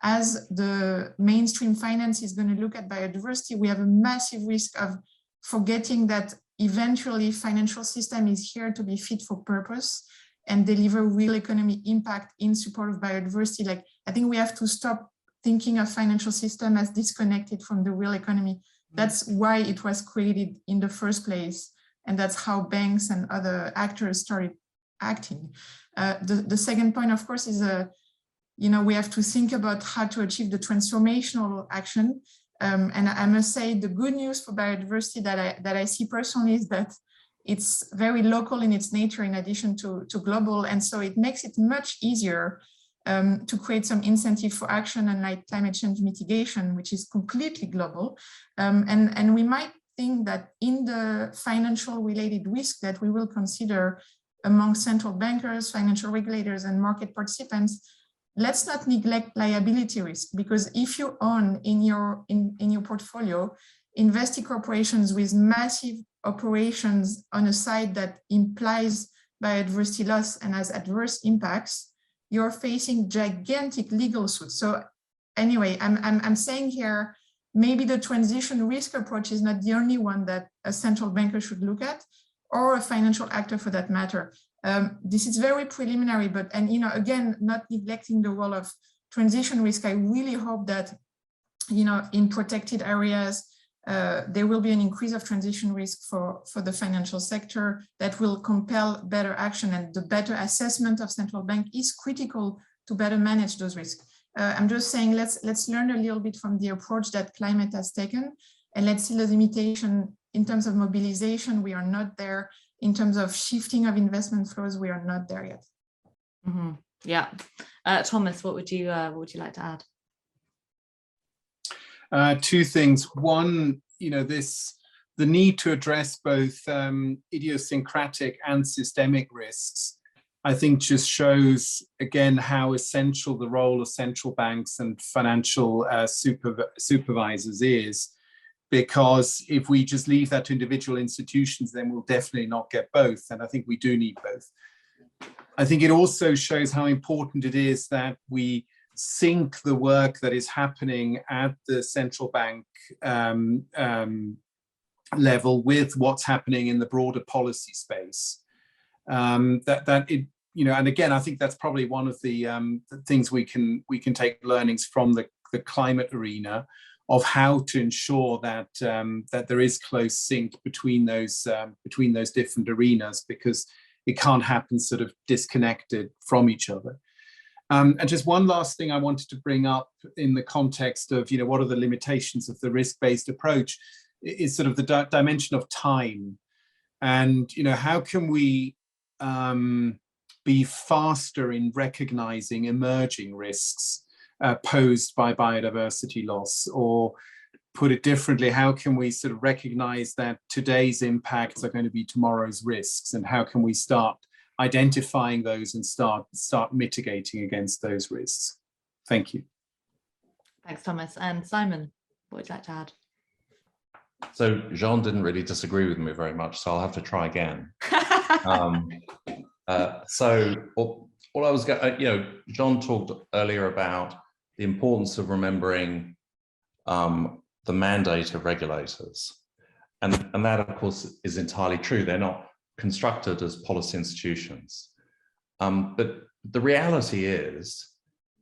as the mainstream finance is going to look at biodiversity, we have a massive risk of forgetting that eventually financial system is here to be fit for purpose and deliver real economic impact in support of biodiversity. Like, I think we have to stop thinking of financial system as disconnected from the real economy. That's why it was created in the first place. And that's how banks and other actors started acting. The second point, of course, is, we have to think about how to achieve the transformational action. And I must say, the good news for biodiversity that I see personally is that it's very local in its nature, in addition to global. And so it makes it much easier to create some incentive for action, unlike climate change mitigation, which is completely global. And we might think that in the financial related risk that we will consider among central bankers, financial regulators, and market participants, let's not neglect liability risk, because if you own in your portfolio investing corporations with massive operations on a side that implies biodiversity loss and has adverse impacts, you're facing gigantic legal suits. So anyway, I'm saying here, maybe the transition risk approach is not the only one that a central banker should look at, or a financial actor for that matter. This is very preliminary, but, again, not neglecting the role of transition risk. I really hope that, in protected areas, there will be an increase of transition risk for the financial sector that will compel better action, and the better assessment of central bank is critical to better manage those risks. I'm just saying, let's learn a little bit from the approach that climate has taken, and let's see the limitation in terms of mobilization. We are not there. In terms of shifting of investment flows, we are not there yet. Mm-hmm. Yeah, Thomas, what would you like to add? Two things. One, the need to address both idiosyncratic and systemic risks, I think just shows again how essential the role of central banks and financial supervisors is. Because if we just leave that to individual institutions, then we'll definitely not get both. And I think we do need both. I think it also shows how important it is that we sync the work that is happening at the central bank level with what's happening in the broader policy space. And again, I think that's probably one of the things we can take learnings from the climate arena of how to ensure that that there is close sync between those different arenas, because it can't happen sort of disconnected from each other. And just one last thing I wanted to bring up in the context of, what are the limitations of the risk-based approach, is sort of the dimension of time. And, how can we be faster in recognizing emerging risks posed by biodiversity loss? Or put it differently, how can we sort of recognize that today's impacts are going to be tomorrow's risks? And how can we start identifying those and start mitigating against those risks? Thank you. Thanks, Thomas. And Simon, what would you like to add? So Jean didn't really disagree with me very much, so I'll have to try again. So all I was going, Jean talked earlier about the importance of remembering the mandate of regulators. And that, of course, is entirely true. They're not constructed as policy institutions. But the reality is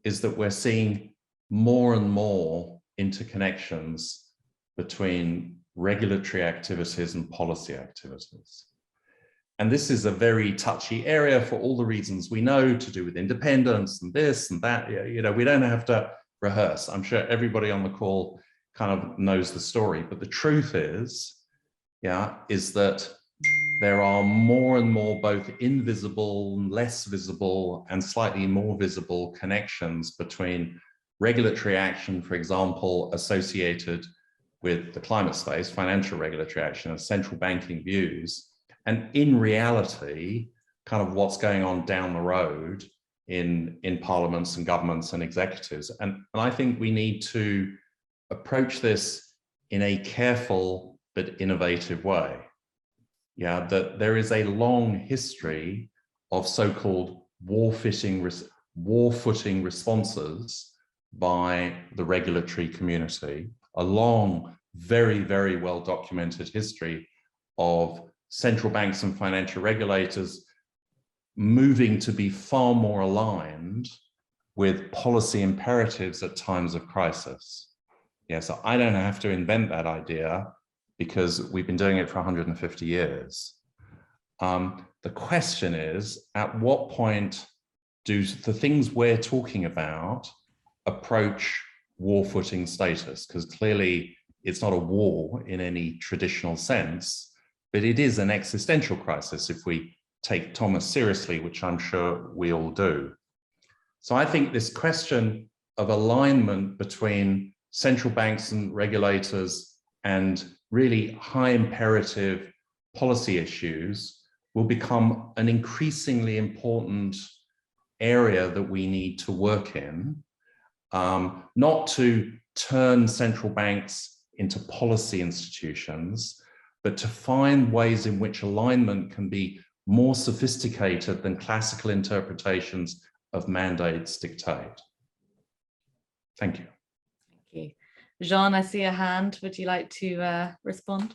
that we're seeing more and more interconnections between regulatory activities and policy activities. And this is a very touchy area for all the reasons we know, to do with independence and this and that. We don't have to rehearse. I'm sure everybody on the call kind of knows the story, but the truth is that there are more and more both invisible, less visible, and slightly more visible connections between regulatory action, for example, associated with the climate space, financial regulatory action, and central banking views, and in reality, kind of what's going on down the road in parliaments and governments and executives. And I think we need to approach this in a careful but innovative way. That there is a long history of so-called war-footing responses by the regulatory community, a long, very, very well-documented history of central banks and financial regulators moving to be far more aligned with policy imperatives at times of crisis. So I don't have to invent that idea, because we've been doing it for 150 years. The question is, at what point do the things we're talking about approach war-footing status? Because clearly it's not a war in any traditional sense, but it is an existential crisis if we take Thomas seriously, which I'm sure we all do. So I think this question of alignment between central banks and regulators and really high imperative policy issues will become an increasingly important area that we need to work in, not to turn central banks into policy institutions, but to find ways in which alignment can be more sophisticated than classical interpretations of mandates dictate. Thank you. Thank you. Jean, I see a hand. Would you like to respond?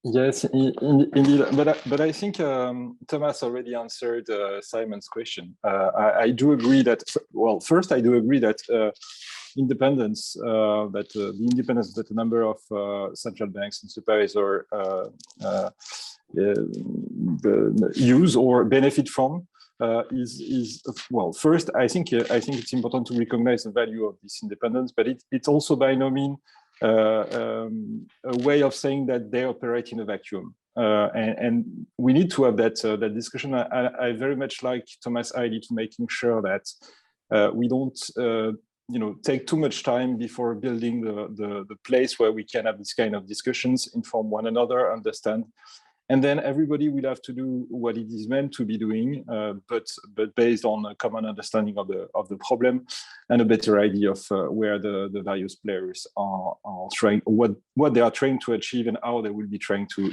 Yes, indeed. But I think Thomas already answered Simon's question. I do agree that, well, first, I do agree that independence, the independence that a number of central banks and supervisors use or benefit from is well. First, I think it's important to recognize the value of this independence, but it's also by no means a way of saying that they operate in a vacuum. And we need to have that discussion. I very much like Thomas' idea to making sure that we don't take too much time before building the place where we can have this kind of discussions, inform one another, understand. And then everybody will have to do what it is meant to be doing, but based on a common understanding of the problem and a better idea of where the various players are trying, what they are trying to achieve and how they will be trying to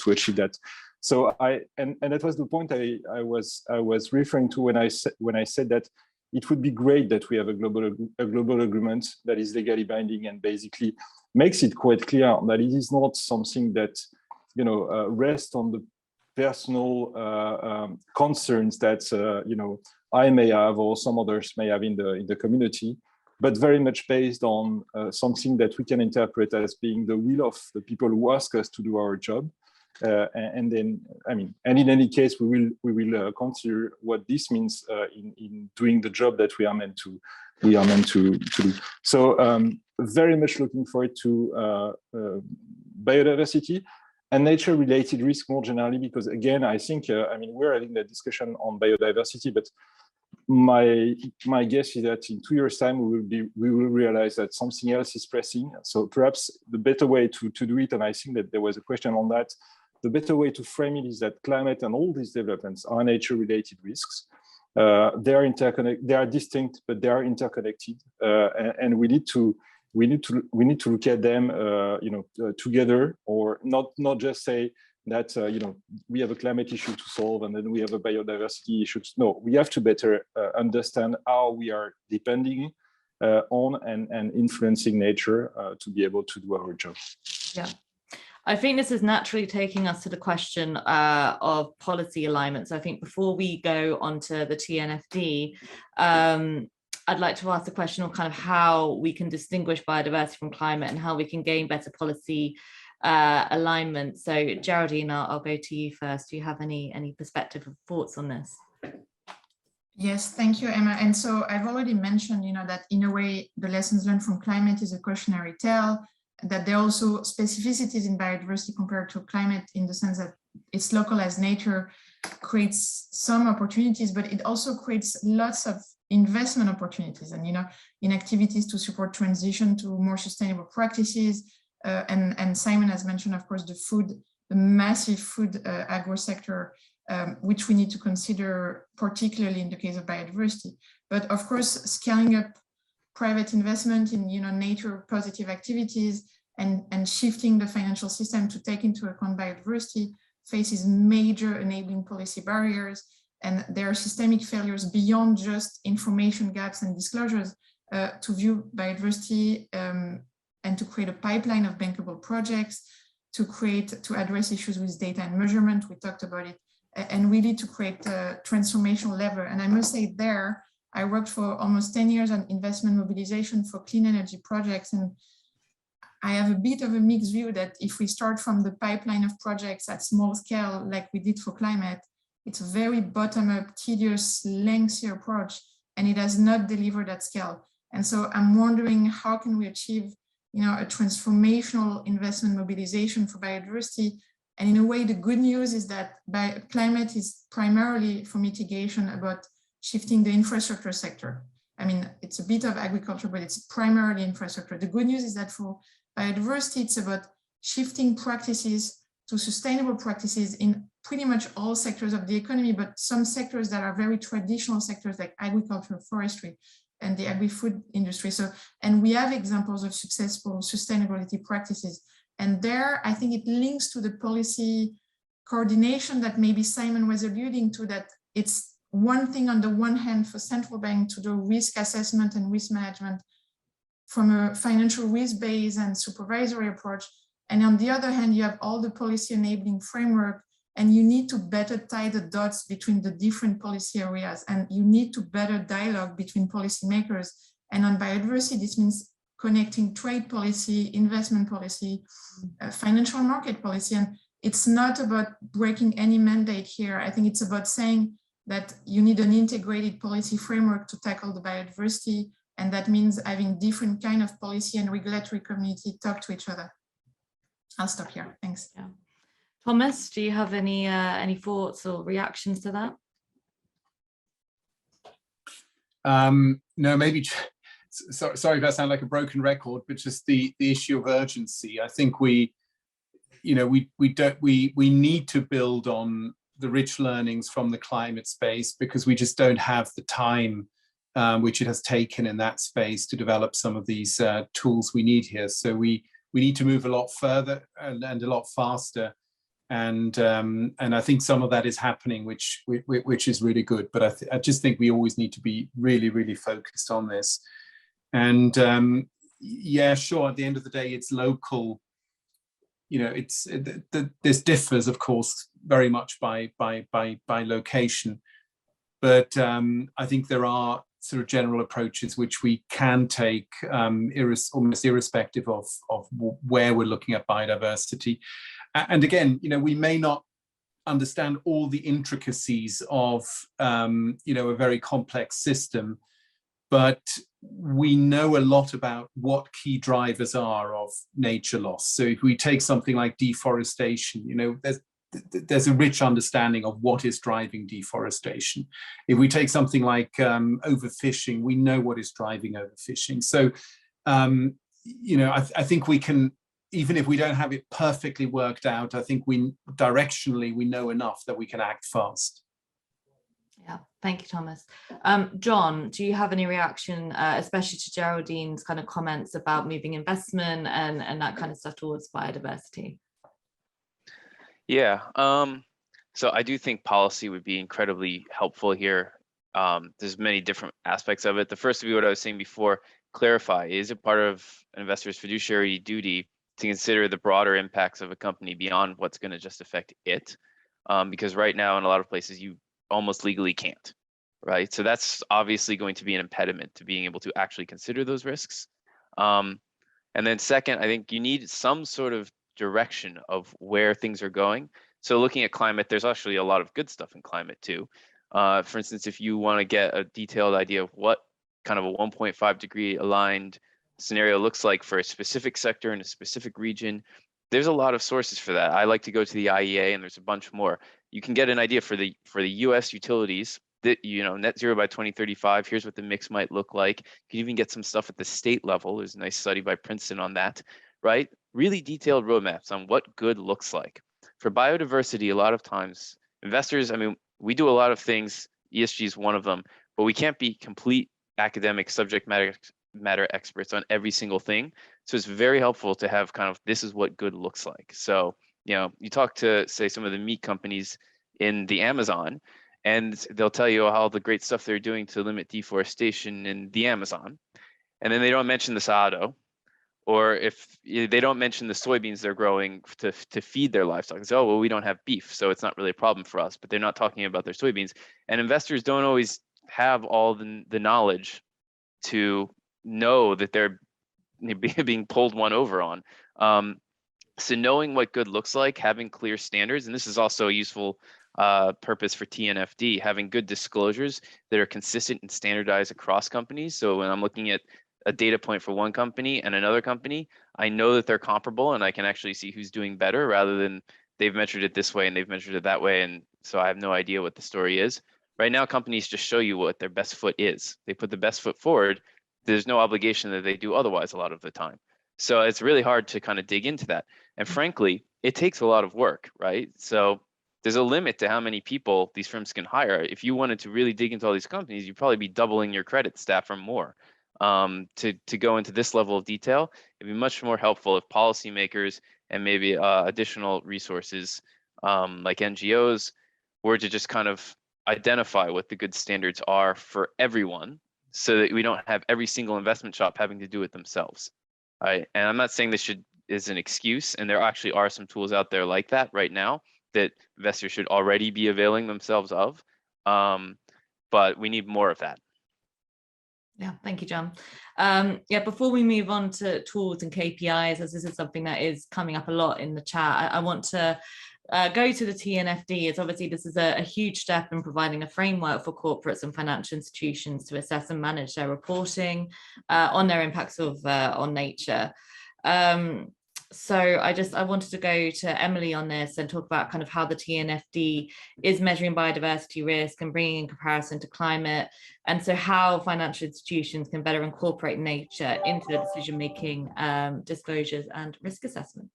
achieve that. So and that was the point I was referring to when I said that it would be great that we have a global agreement that is legally binding and basically makes it quite clear that it is not something that rests on the personal concerns that I may have or some others may have in the community, but very much based on something that we can interpret as being the will of the people who ask us to do our job. And then, and in any case, we will consider what this means in doing the job that we are meant to do. So very much looking forward to biodiversity and nature-related risk more generally, because again, I think we're having that discussion on biodiversity, but my guess is that in 2 years' time we will realize that something else is pressing. So perhaps the better way to do it, and I think that there was a question on that, the better way to frame it is that climate and all these developments are nature-related risks. They are interconnected. They are distinct, but they are interconnected, and we need to look at them, together, or not just say that we have a climate issue to solve and then we have a biodiversity issue. No, we have to better understand how we are depending on and influencing nature to be able to do our job. Yeah. I think this is naturally taking us to the question of policy alignment. So I think before we go on to the TNFD, I'd like to ask the question of kind of how we can distinguish biodiversity from climate and how we can gain better policy alignment. So Geraldine, I'll go to you first. Do you have any perspective or thoughts on this? Yes, thank you, Emma. And so I've already mentioned, that in a way, the lessons learned from climate is a cautionary tale, that there are also specificities in biodiversity compared to climate in the sense that its localized nature creates some opportunities, but it also creates lots of investment opportunities and, in activities to support transition to more sustainable practices. And Simon has mentioned, of course, the massive food agro sector, which we need to consider, particularly in the case of biodiversity. But of course, scaling up private investment in nature positive activities and shifting the financial system to take into account biodiversity faces major enabling policy barriers, and there are systemic failures beyond just information gaps and disclosures to view biodiversity and to create a pipeline of bankable projects, to address issues with data and measurement. We talked about it, and really to create a transformational lever. And I must say there, I worked for almost 10 years on investment mobilization for clean energy projects. And I have a bit of a mixed view that if we start from the pipeline of projects at small scale, like we did for climate, it's a very bottom-up, tedious, lengthy approach, and it has not delivered at scale. And so I'm wondering, how can we achieve a transformational investment mobilization for biodiversity? And in a way, the good news is that climate is primarily for mitigation about shifting the infrastructure sector. It's a bit of agriculture, but it's primarily infrastructure. The good news is that for biodiversity, it's about shifting practices to sustainable practices in pretty much all sectors of the economy, but some sectors that are very traditional sectors like agriculture, forestry, and the agri-food industry. And we have examples of successful sustainability practices. And there, I think it links to the policy coordination that maybe Simon was alluding to, that it's one thing on the one hand for central bank to do risk assessment and risk management from a financial risk base and supervisory approach. And on the other hand, you have all the policy enabling framework, and you need to better tie the dots between the different policy areas, and you need to better dialogue between policymakers. And on biodiversity, this means connecting trade policy, investment policy, financial market policy. And it's not about breaking any mandate here. I think it's about saying that you need an integrated policy framework to tackle the biodiversity. And that means having different kind of policy and regulatory community talk to each other. I'll stop here. Thanks. Yeah. Thomas, do you have any thoughts or reactions to that? No, maybe. Sorry if I sound like a broken record, but just the issue of urgency. I think we need to build on the rich learnings from the climate space, because we just don't have the time which it has taken in that space to develop some of these tools we need here. So we need to move a lot further and a lot faster. And I think some of that is happening, which is really good. But I just think we always need to be really, really focused on this. And yeah, sure, at the end of the day, it's local. This differs, of course, very much by location. But I think there are sort of general approaches which we can take almost irrespective of where we're looking at biodiversity. And again, we may not understand all the intricacies of a very complex system, but we know a lot about what key drivers are of nature loss. So if we take something like deforestation, there's a rich understanding of what is driving deforestation. If we take something like overfishing, we know what is driving overfishing. So, I think we can, even if we don't have it perfectly worked out, I think directionally we know enough that we can act fast. Yeah, thank you, Thomas. John, do you have any reaction, especially to Geraldine's kind of comments about moving investment and that kind of stuff towards biodiversity? Yeah, so I do think policy would be incredibly helpful here. There's many different aspects of it. The first would be what I was saying before, clarify, is it part of an investor's fiduciary duty to consider the broader impacts of a company beyond what's going to just affect it? Because right now in a lot of places you almost legally can't, right? So that's obviously going to be an impediment to being able to actually consider those risks. And then second, I think you need some sort of direction of where things are going. So looking at climate, there's actually a lot of good stuff in climate too. For instance, if you want to get a detailed idea of what kind of a 1.5 degree aligned scenario looks like for a specific sector in a specific region, there's a lot of sources for that. I like to go to the IEA, and there's a bunch more. You can get an idea for the US utilities that, net zero by 2035, here's what the mix might look like. You can even get some stuff at the state level. There's a nice study by Princeton on that, right? Really detailed roadmaps on what good looks like. For biodiversity, a lot of times investors, we do a lot of things, ESG is one of them, but we can't be complete academic subject matter experts on every single thing. So it's very helpful to have kind of, this is what good looks like. So, you talk to, say, some of the meat companies in the Amazon, and they'll tell you how the great stuff they're doing to limit deforestation in the Amazon. And then they don't mention the Cerrado, or if they don't mention the soybeans they're growing to feed their livestock. They say, oh, well, we don't have beef, so it's not really a problem for us, but they're not talking about their soybeans. And investors don't always have all the knowledge to know that they're being pulled one over on. So knowing what good looks like, having clear standards, and this is also a useful purpose for TNFD, having good disclosures that are consistent and standardized across companies. So when I'm looking at a data point for one company and another company, I know that they're comparable and I can actually see who's doing better rather than they've measured it this way and they've measured it that way. And so I have no idea what the story is. Right now, companies just show you what their best foot is. They put the best foot forward. There's no obligation that they do otherwise a lot of the time. So it's really hard to kind of dig into that. And frankly, it takes a lot of work, right? So there's a limit to how many people these firms can hire. If you wanted to really dig into all these companies, you'd probably be doubling your credit staff or more. To go into this level of detail, it'd be much more helpful if policymakers and maybe additional resources like NGOs were to just kind of identify what the good standards are for everyone, so that we don't have every single investment shop having to do it themselves. Right? And I'm not saying this is an excuse, and there actually are some tools out there like that right now that investors should already be availing themselves of, but we need more of that. Yeah, thank you, John. Before we move on to tools and KPIs, as this is something that is coming up a lot in the chat, I want to go to the TNFD. It's obviously this is a huge step in providing a framework for corporates and financial institutions to assess and manage their reporting on their impacts on nature. So I wanted to go to Emily on this and talk about kind of how the TNFD is measuring biodiversity risk and bringing in comparison to climate, and so how financial institutions can better incorporate nature into the decision-making, disclosures and risk assessment.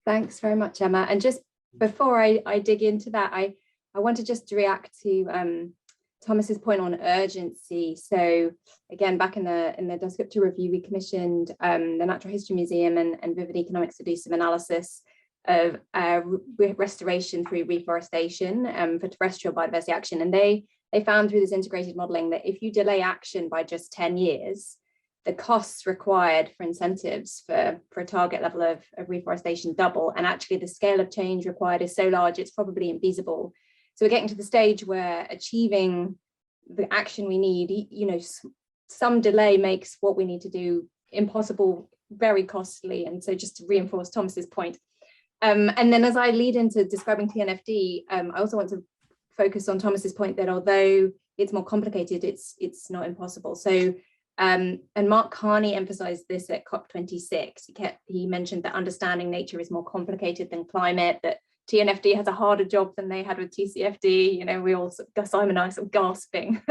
Thanks very much, Emma. And just before I dig into that, I wanted just to react to Thomas's point on urgency. So again, back in the descriptor review, we commissioned the Natural History Museum and Vivid Economics to do some analysis of restoration through reforestation for terrestrial biodiversity action. And they found through this integrated modeling that if you delay action by just 10 years, the costs required for incentives for a target level of reforestation double. And actually the scale of change required is so large, it's probably infeasible. So we're getting to the stage where achieving the action we need, you know, some delay makes what we need to do impossible, very costly. And so just to reinforce Thomas's point. And then as I lead into describing TNFD, I also want to focus on Thomas's point that although it's more complicated, it's not impossible. So, and Mark Carney emphasized this at COP26. He mentioned that understanding nature is more complicated than climate, that TNFD has a harder job than they had with TCFD. You know, we all, Simon and I, sort of gasping.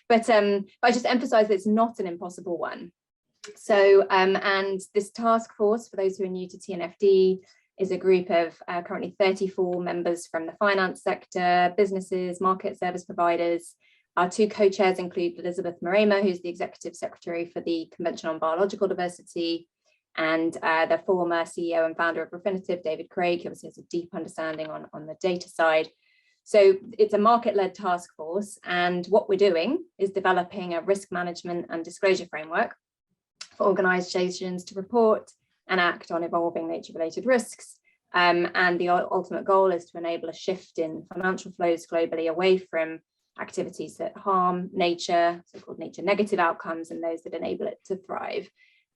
but I just emphasize that it's not an impossible one. So, and this task force, for those who are new to TNFD, is a group of currently 34 members from the finance sector, businesses, market service providers. Our two co-chairs include Elizabeth Marema, who's the Executive Secretary for the Convention on Biological Diversity, and the former CEO and founder of Refinitiv, David Craig, who obviously has a deep understanding on the data side. So it's a market-led task force, and what we're doing is developing a risk management and disclosure framework for organizations to report and act on evolving nature-related risks. And the ultimate goal is to enable a shift in financial flows globally away from activities that harm nature, so-called nature negative outcomes, and those that enable it to thrive.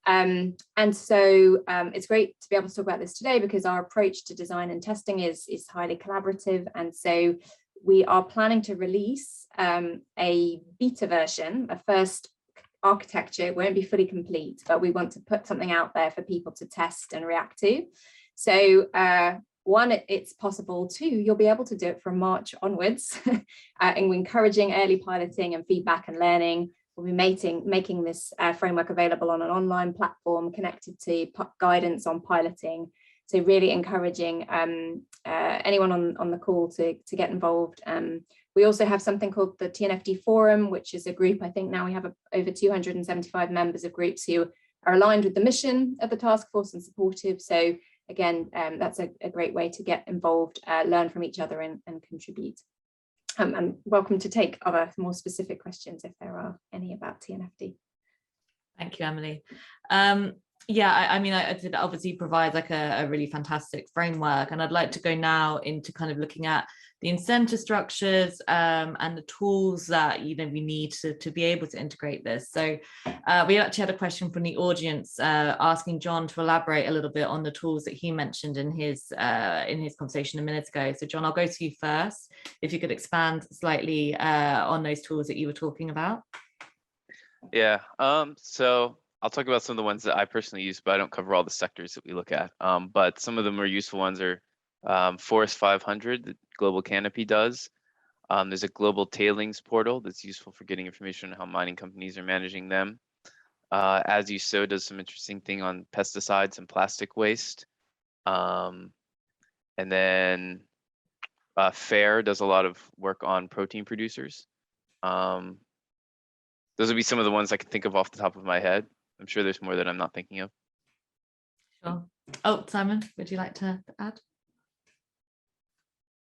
And so it's great to be able to talk about this today because our approach to design and testing is highly collaborative. And so we are planning to release a beta version, a first architecture. It won't be fully complete, but we want to put something out there for people to test and react to. So one, it's possible. Two, you'll be able to do it from March onwards, and we're encouraging early piloting and feedback and learning. We'll be making this framework available on an online platform connected to guidance on piloting. So really encouraging anyone on the call to get involved. We also have something called the TNFD Forum, which is a group, I think now we have over 275 members of groups who are aligned with the mission of the task force and supportive. So again, that's a great way to get involved, learn from each other and contribute. And welcome to take other more specific questions if there are any about TNFD. Thank you, Emily. Yeah, I mean, it obviously provides like a really fantastic framework, and I'd like to go now into kind of looking at the incentive structures and the tools that we need to be able to integrate this. So we actually had a question from the audience asking John to elaborate a little bit on the tools that he mentioned in his conversation a minute ago. So John, I'll go to you first. If you could expand slightly on those tools that you were talking about. Yeah, so I'll talk about some of the ones that I personally use, but I don't cover all the sectors that we look at. But some of the more useful ones are Forest 500, the Global Canopy does. There's a global tailings portal that's useful for getting information on how mining companies are managing them. As You Sow does some interesting thing on pesticides and plastic waste. And then FAIR does a lot of work on protein producers. Those would be some of the ones I can think of off the top of my head. I'm sure there's more that I'm not thinking of. Sure. Oh, Simon, would you like to add?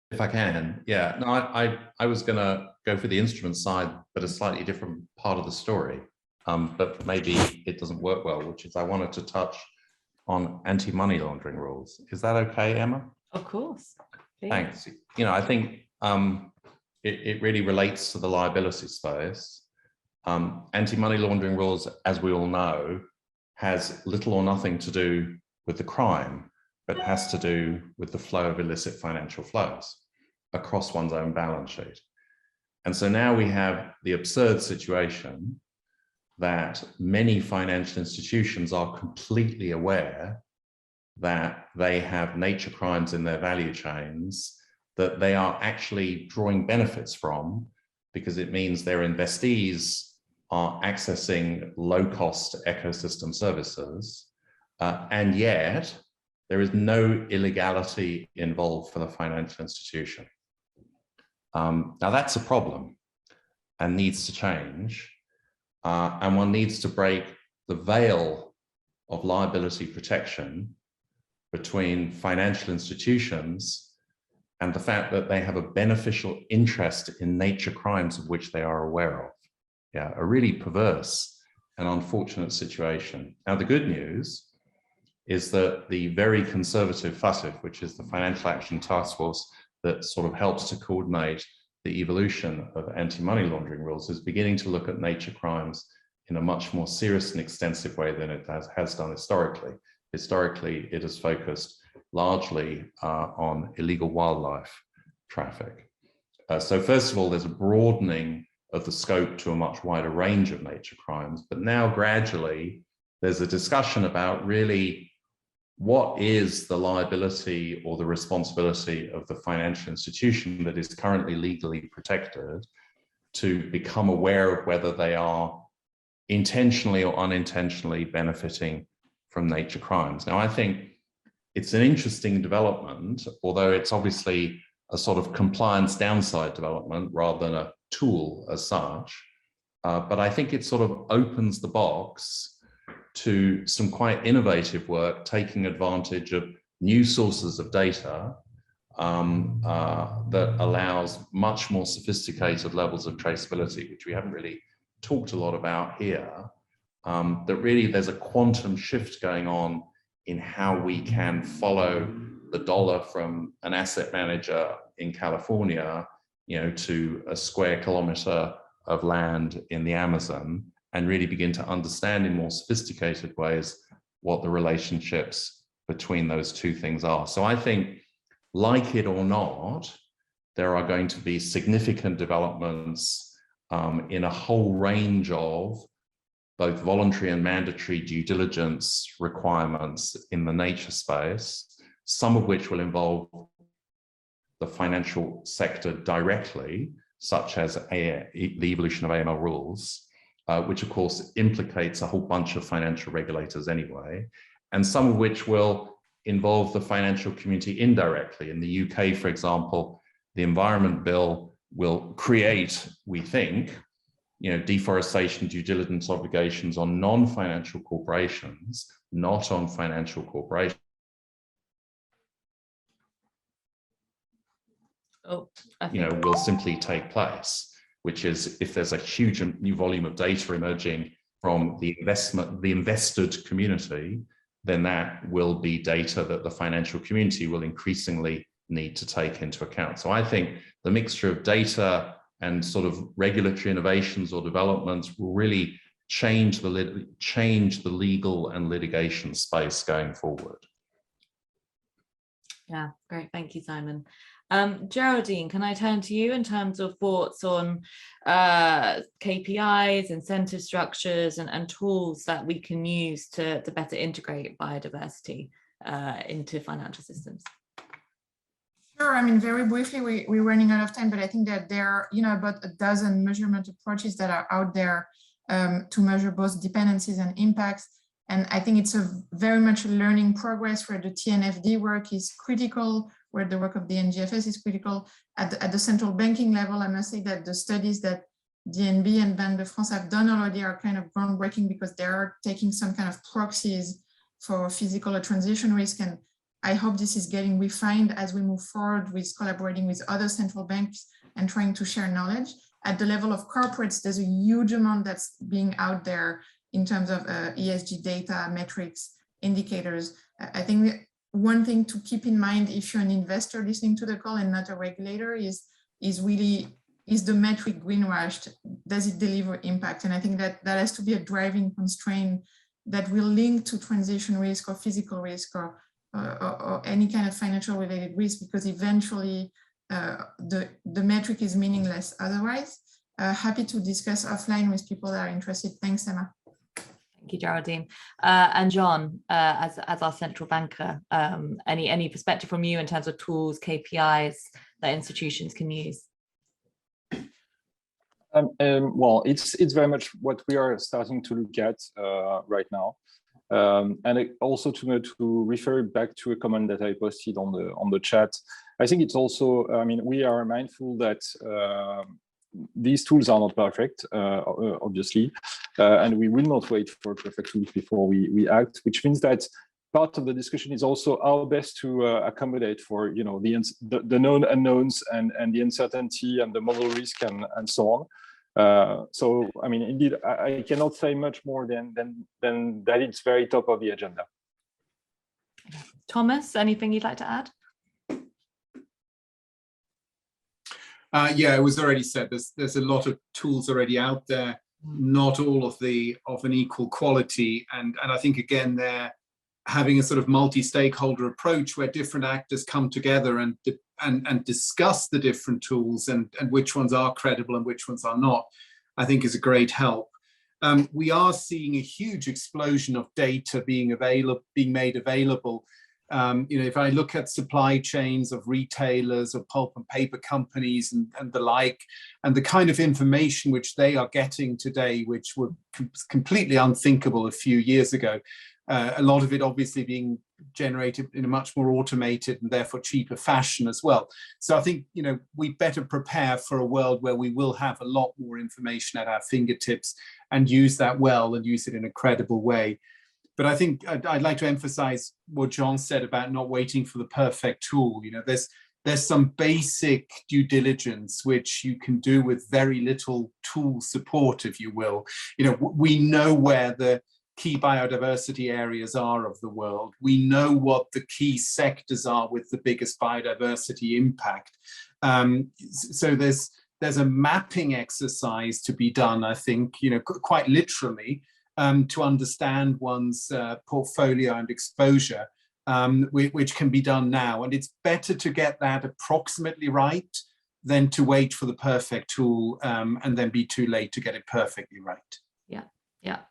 If I can, yeah. No, I was going to go for the instrument side, but a slightly different part of the story. But maybe it doesn't work well, which is I wanted to touch on anti-money laundering rules. Is that okay, Emma? Of course. Please. Thanks. I think it really relates to the liability space. Anti-money laundering rules, as we all know, has little or nothing to do with the crime, but has to do with the flow of illicit financial flows across one's own balance sheet. And so now we have the absurd situation that many financial institutions are completely aware that they have nature crimes in their value chains that they are actually drawing benefits from, because it means their investees are accessing low-cost ecosystem services, and yet there is no illegality involved for the financial institution. Now that's a problem and needs to change, and one needs to break the veil of liability protection between financial institutions and the fact that they have a beneficial interest in nature crimes of which they are aware of. Yeah, a really perverse and unfortunate situation. Now, the good news is that the very conservative FATF, which is the Financial Action Task Force that sort of helps to coordinate the evolution of anti-money laundering rules, is beginning to look at nature crimes in a much more serious and extensive way than it has done historically. Historically, it has focused largely on illegal wildlife traffic. So first of all, there's a broadening of the scope to a much wider range of nature crimes, but now gradually there's a discussion about really what is the liability or the responsibility of the financial institution that is currently legally protected to become aware of whether they are intentionally or unintentionally benefiting from nature crimes. Now, I think it's an interesting development, although it's obviously a sort of compliance downside development rather than a tool as such. But I think it sort of opens the box to some quite innovative work, taking advantage of new sources of data that allows much more sophisticated levels of traceability, which we haven't really talked a lot about here, that really there's a quantum shift going on in how we can follow the dollar from an asset manager in California, to a square kilometer of land in the Amazon, and really begin to understand in more sophisticated ways what the relationships between those two things are. So I think, like it or not, there are going to be significant developments in a whole range of both voluntary and mandatory due diligence requirements in the nature space, some of which will involve the financial sector directly, such as the evolution of AML rules, which of course implicates a whole bunch of financial regulators anyway, and some of which will involve the financial community indirectly. In the UK, for example, the Environment Bill will create, we think, deforestation due diligence obligations on non-financial corporations, not on financial corporations. Will simply take place, which is if there's a huge new volume of data emerging from the invested community, then that will be data that the financial community will increasingly need to take into account. So I think the mixture of data and sort of regulatory innovations or developments will really change the legal and litigation space going forward. Yeah, great. Thank you, Simon. Geraldine, can I turn to you in terms of thoughts on KPIs, incentive structures, and tools that we can use to better integrate biodiversity into financial systems? Sure. I mean, very briefly, we're running out of time, but I think that there are, about a dozen measurement approaches that are out there to measure both dependencies and impacts. And I think it's very much a learning progress where the TNFD work is critical, where the work of the NGFS is critical. At the central banking level, I must say that the studies that DNB and Banque de France have done already are kind of groundbreaking because they are taking some kind of proxies for physical or transition risk. And I hope this is getting refined as we move forward with collaborating with other central banks and trying to share knowledge. At the level of corporates, there's a huge amount that's being out there in terms of ESG data, metrics, indicators. I think one thing to keep in mind if you're an investor listening to the call and not a regulator is the metric greenwashed? Does it deliver impact? And I think that has to be a driving constraint that will link to transition risk or physical risk or any kind of financial related risk, because eventually the metric is meaningless otherwise. Happy to discuss offline with people that are interested. Thanks, Emma. Thank you, Geraldine. And John, as our central banker, any perspective from you in terms of tools, KPIs that institutions can use? Well, it's very much what we are starting to look at right now. And also to refer back to a comment that I posted on the chat. I think it's also, we are mindful that these tools are not perfect, obviously, and we will not wait for perfect tools before we act, which means that part of the discussion is also how best to accommodate for the known unknowns and the uncertainty and the model risk and so on. So I mean, indeed, I cannot say much more than that. It's very top of the agenda. Thomas, anything you'd like to add? Yeah, it was already said. There's a lot of tools already out there. Not all of an equal quality, and I think again they're having a sort of multi-stakeholder approach where different actors come together and discuss the different tools and which ones are credible and which ones are not, I think is a great help. We are seeing a huge explosion of data being made available. If I look at supply chains of retailers, of pulp and paper companies and the like, and the kind of information which they are getting today, which were completely unthinkable a few years ago, a lot of it obviously being generated in a much more automated and therefore cheaper fashion as well. So I think, we better prepare for a world where we will have a lot more information at our fingertips and use that well and use it in a credible way. But I think I'd like to emphasize what John said about not waiting for the perfect tool. There's some basic due diligence which you can do with very little tool support, if you will. We know where the key biodiversity areas are of the world. We know what the key sectors are with the biggest biodiversity impact. So there's a mapping exercise to be done, I think, quite literally, to understand one's portfolio and exposure, which can be done now. And it's better to get that approximately right than to wait for the perfect tool and then be too late to get it perfectly right. Yeah.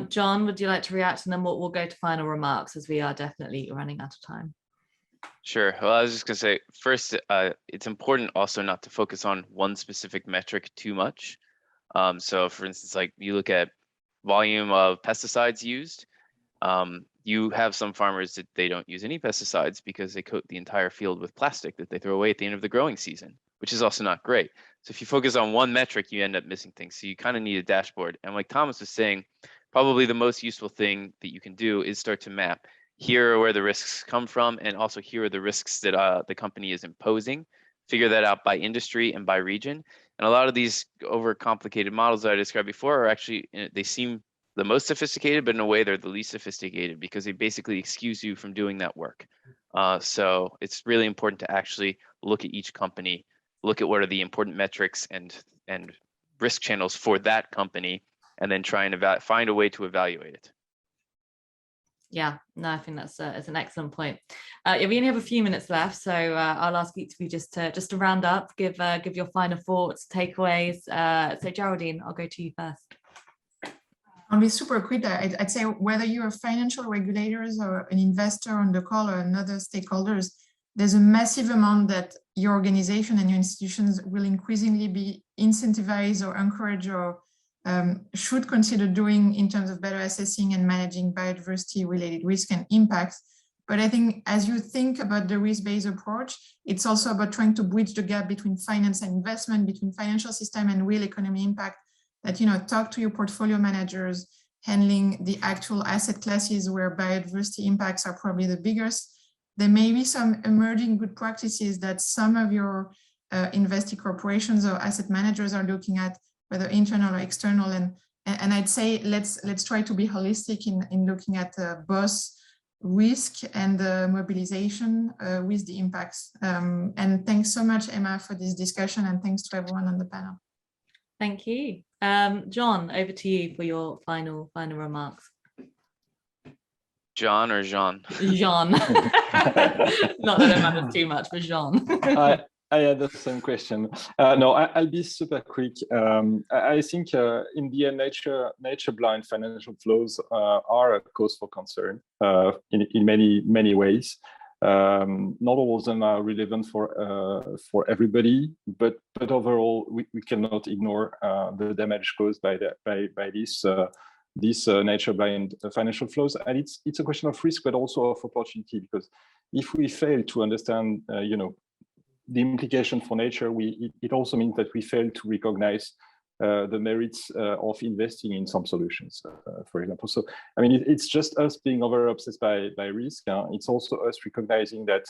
John, would you like to react? And then we'll go to final remarks as we are definitely running out of time. Sure. Well, I was just going to say, first, it's important also not to focus on one specific metric too much. So for instance, like you look at volume of pesticides used, you have some farmers that they don't use any pesticides because they coat the entire field with plastic that they throw away at the end of the growing season, which is also not great. So if you focus on one metric, you end up missing things. So you kind of need a dashboard. And like Thomas was saying, probably the most useful thing that you can do is start to map. Here are where the risks come from, and also here are the risks that the company is imposing. Figure that out by industry and by region. And a lot of these overcomplicated models that I described before are actually, they seem the most sophisticated, but in a way they're the least sophisticated because they basically excuse you from doing that work. So it's really important to actually look at each company, look at what are the important metrics and risk channels for that company, and then try and find a way to evaluate it. Yeah, no, I think that's an excellent point. Yeah, we only have a few minutes left, so I'll ask each of you just to round up, give your final thoughts, takeaways. So Geraldine, I'll go to you first. I'll be super quick. I'd say whether you're financial regulators or an investor on the call or another stakeholders, there's a massive amount that your organization and your institutions will increasingly be incentivized or encouraged or should consider doing in terms of better assessing and managing biodiversity related risk and impacts. But I think as you think about the risk-based approach, it's also about trying to bridge the gap between finance and investment, between financial system and real economy impact, that, talk to your portfolio managers handling the actual asset classes where biodiversity impacts are probably the biggest. There may be some emerging good practices that some of your investing corporations or asset managers are looking at, whether internal or external, and I'd say let's try to be holistic in looking at both risk and mobilization with the impacts. And thanks so much, Emma, for this discussion, and thanks to everyone on the panel. Thank you. John, over to you for your final remarks. John or Jean? Jean. Not that it matters too much, but Jean. I had the same question. No, I'll be super quick. I think in the end, nature-blind financial flows are a cause for concern in many ways. Not all of them are relevant for everybody, but overall, we cannot ignore the damage caused by these nature-blind financial flows. And it's a question of risk, but also of opportunity, because if we fail to understand, the implication for nature, it also means that we fail to recognize the merits of investing in some solutions, for example. So, I mean, it's just us being over-obsessed by risk. It's also us recognizing that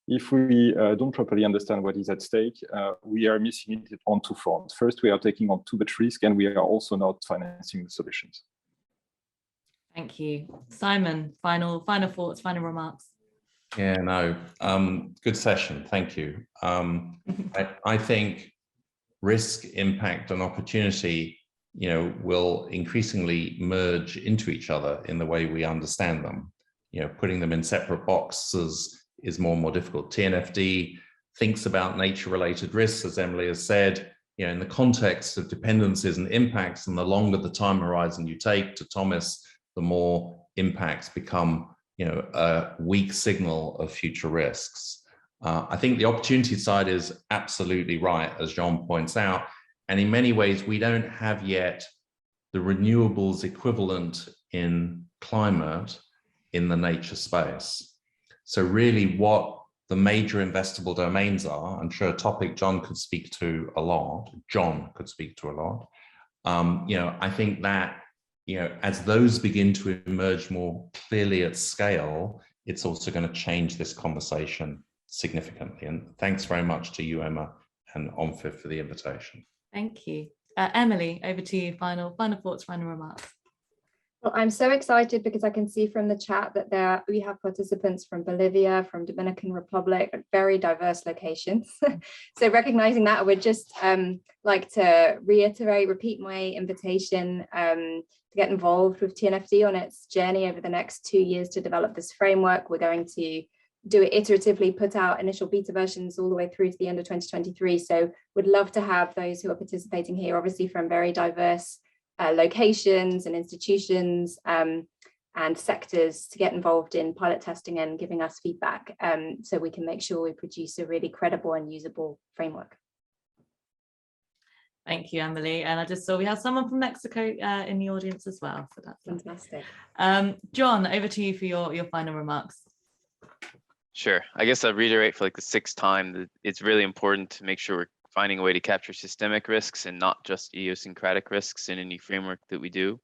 if we don't properly understand what is at stake, we are missing it on two fronts. First, we are taking on too much risk, and we are also not financing the solutions. Thank you. Simon, final thoughts, final remarks. Yeah, no, good session. Thank you. I think risk, impact, and opportunity, will increasingly merge into each other in the way we understand them. Putting them in separate boxes is more and more difficult. TNFD thinks about nature-related risks, as Emily has said, in the context of dependencies and impacts, and the longer the time horizon you take, to Thomas, the more impacts become, a weak signal of future risks. I think the opportunity side is absolutely right, as John points out. And in many ways, we don't have yet the renewables equivalent in climate in the nature space. So really what the major investable domains are, I'm sure a topic John could speak to a lot, I think that, as those begin to emerge more clearly at scale, it's also going to change this conversation significantly. And thanks very much to you, Emma, and ONFIF for the invitation. Thank you. Emily, over to you. Final thoughts, final remarks. Well, I'm so excited because I can see from the chat that we have participants from Bolivia, from Dominican Republic, very diverse locations. So recognizing that, I would just like to repeat my invitation to get involved with TNFD on its journey over the next 2 years to develop this framework. We're going to do it iteratively, put out initial beta versions all the way through to the end of 2023. So would love to have those who are participating here, obviously from very diverse locations and institutions and sectors, to get involved in pilot testing and giving us feedback so we can make sure we produce a really credible and usable framework. Thank you, Emily. And I just saw we have someone from Mexico in the audience as well. So that's fantastic. John, over to you for your final remarks. Sure. I guess I'll reiterate for like the 6th time that it's really important to make sure we're finding a way to capture systemic risks and not just idiosyncratic risks in any framework that we do.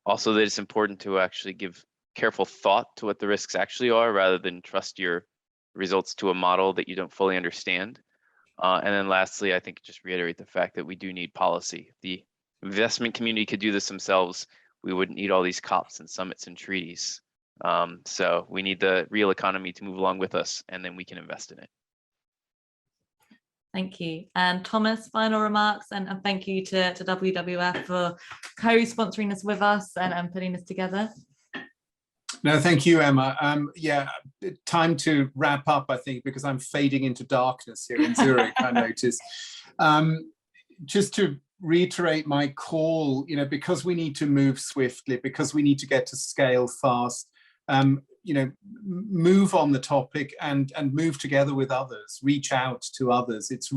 Also, that it's important to actually give careful thought to what the risks actually are, rather than trust your results to a model that you don't fully understand. And then lastly, I think just reiterate the fact that we do need policy. If the investment community could do this themselves, we wouldn't need all these COPs and summits and treaties. So we need the real economy to move along with us, and then we can invest in it. Thank you. And Thomas, final remarks, and thank you to WWF for co-sponsoring this with us and putting this together. No, thank you, Emma. Yeah, time to wrap up, I think, because I'm fading into darkness here in Zurich, I notice. Just to reiterate my call, because we need to move swiftly, because we need to get to scale fast, move on the topic and move together with others, reach out to others. It's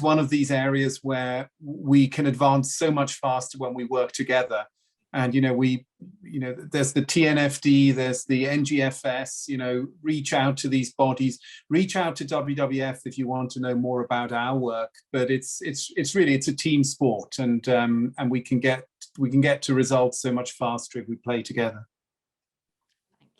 one of these areas where we can advance so much faster when we work together. And, there's the TNFD, there's the NGFS, reach out to these bodies, reach out to WWF if you want to know more about our work. But it's a team sport, and we can get to results so much faster if we play together.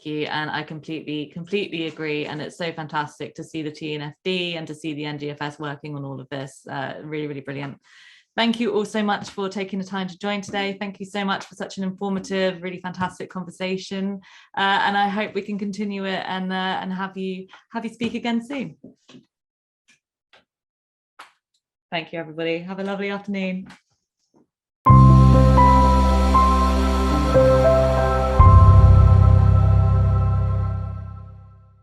You, and I completely agree, and it's so fantastic to see the TNFD and to see the NGFS working on all of this. Really brilliant. Thank you all so much for taking the time to join today. Thank you so much for such an informative, really fantastic conversation, and I hope we can continue it and have you speak again soon. Thank you, everybody. Have a lovely afternoon.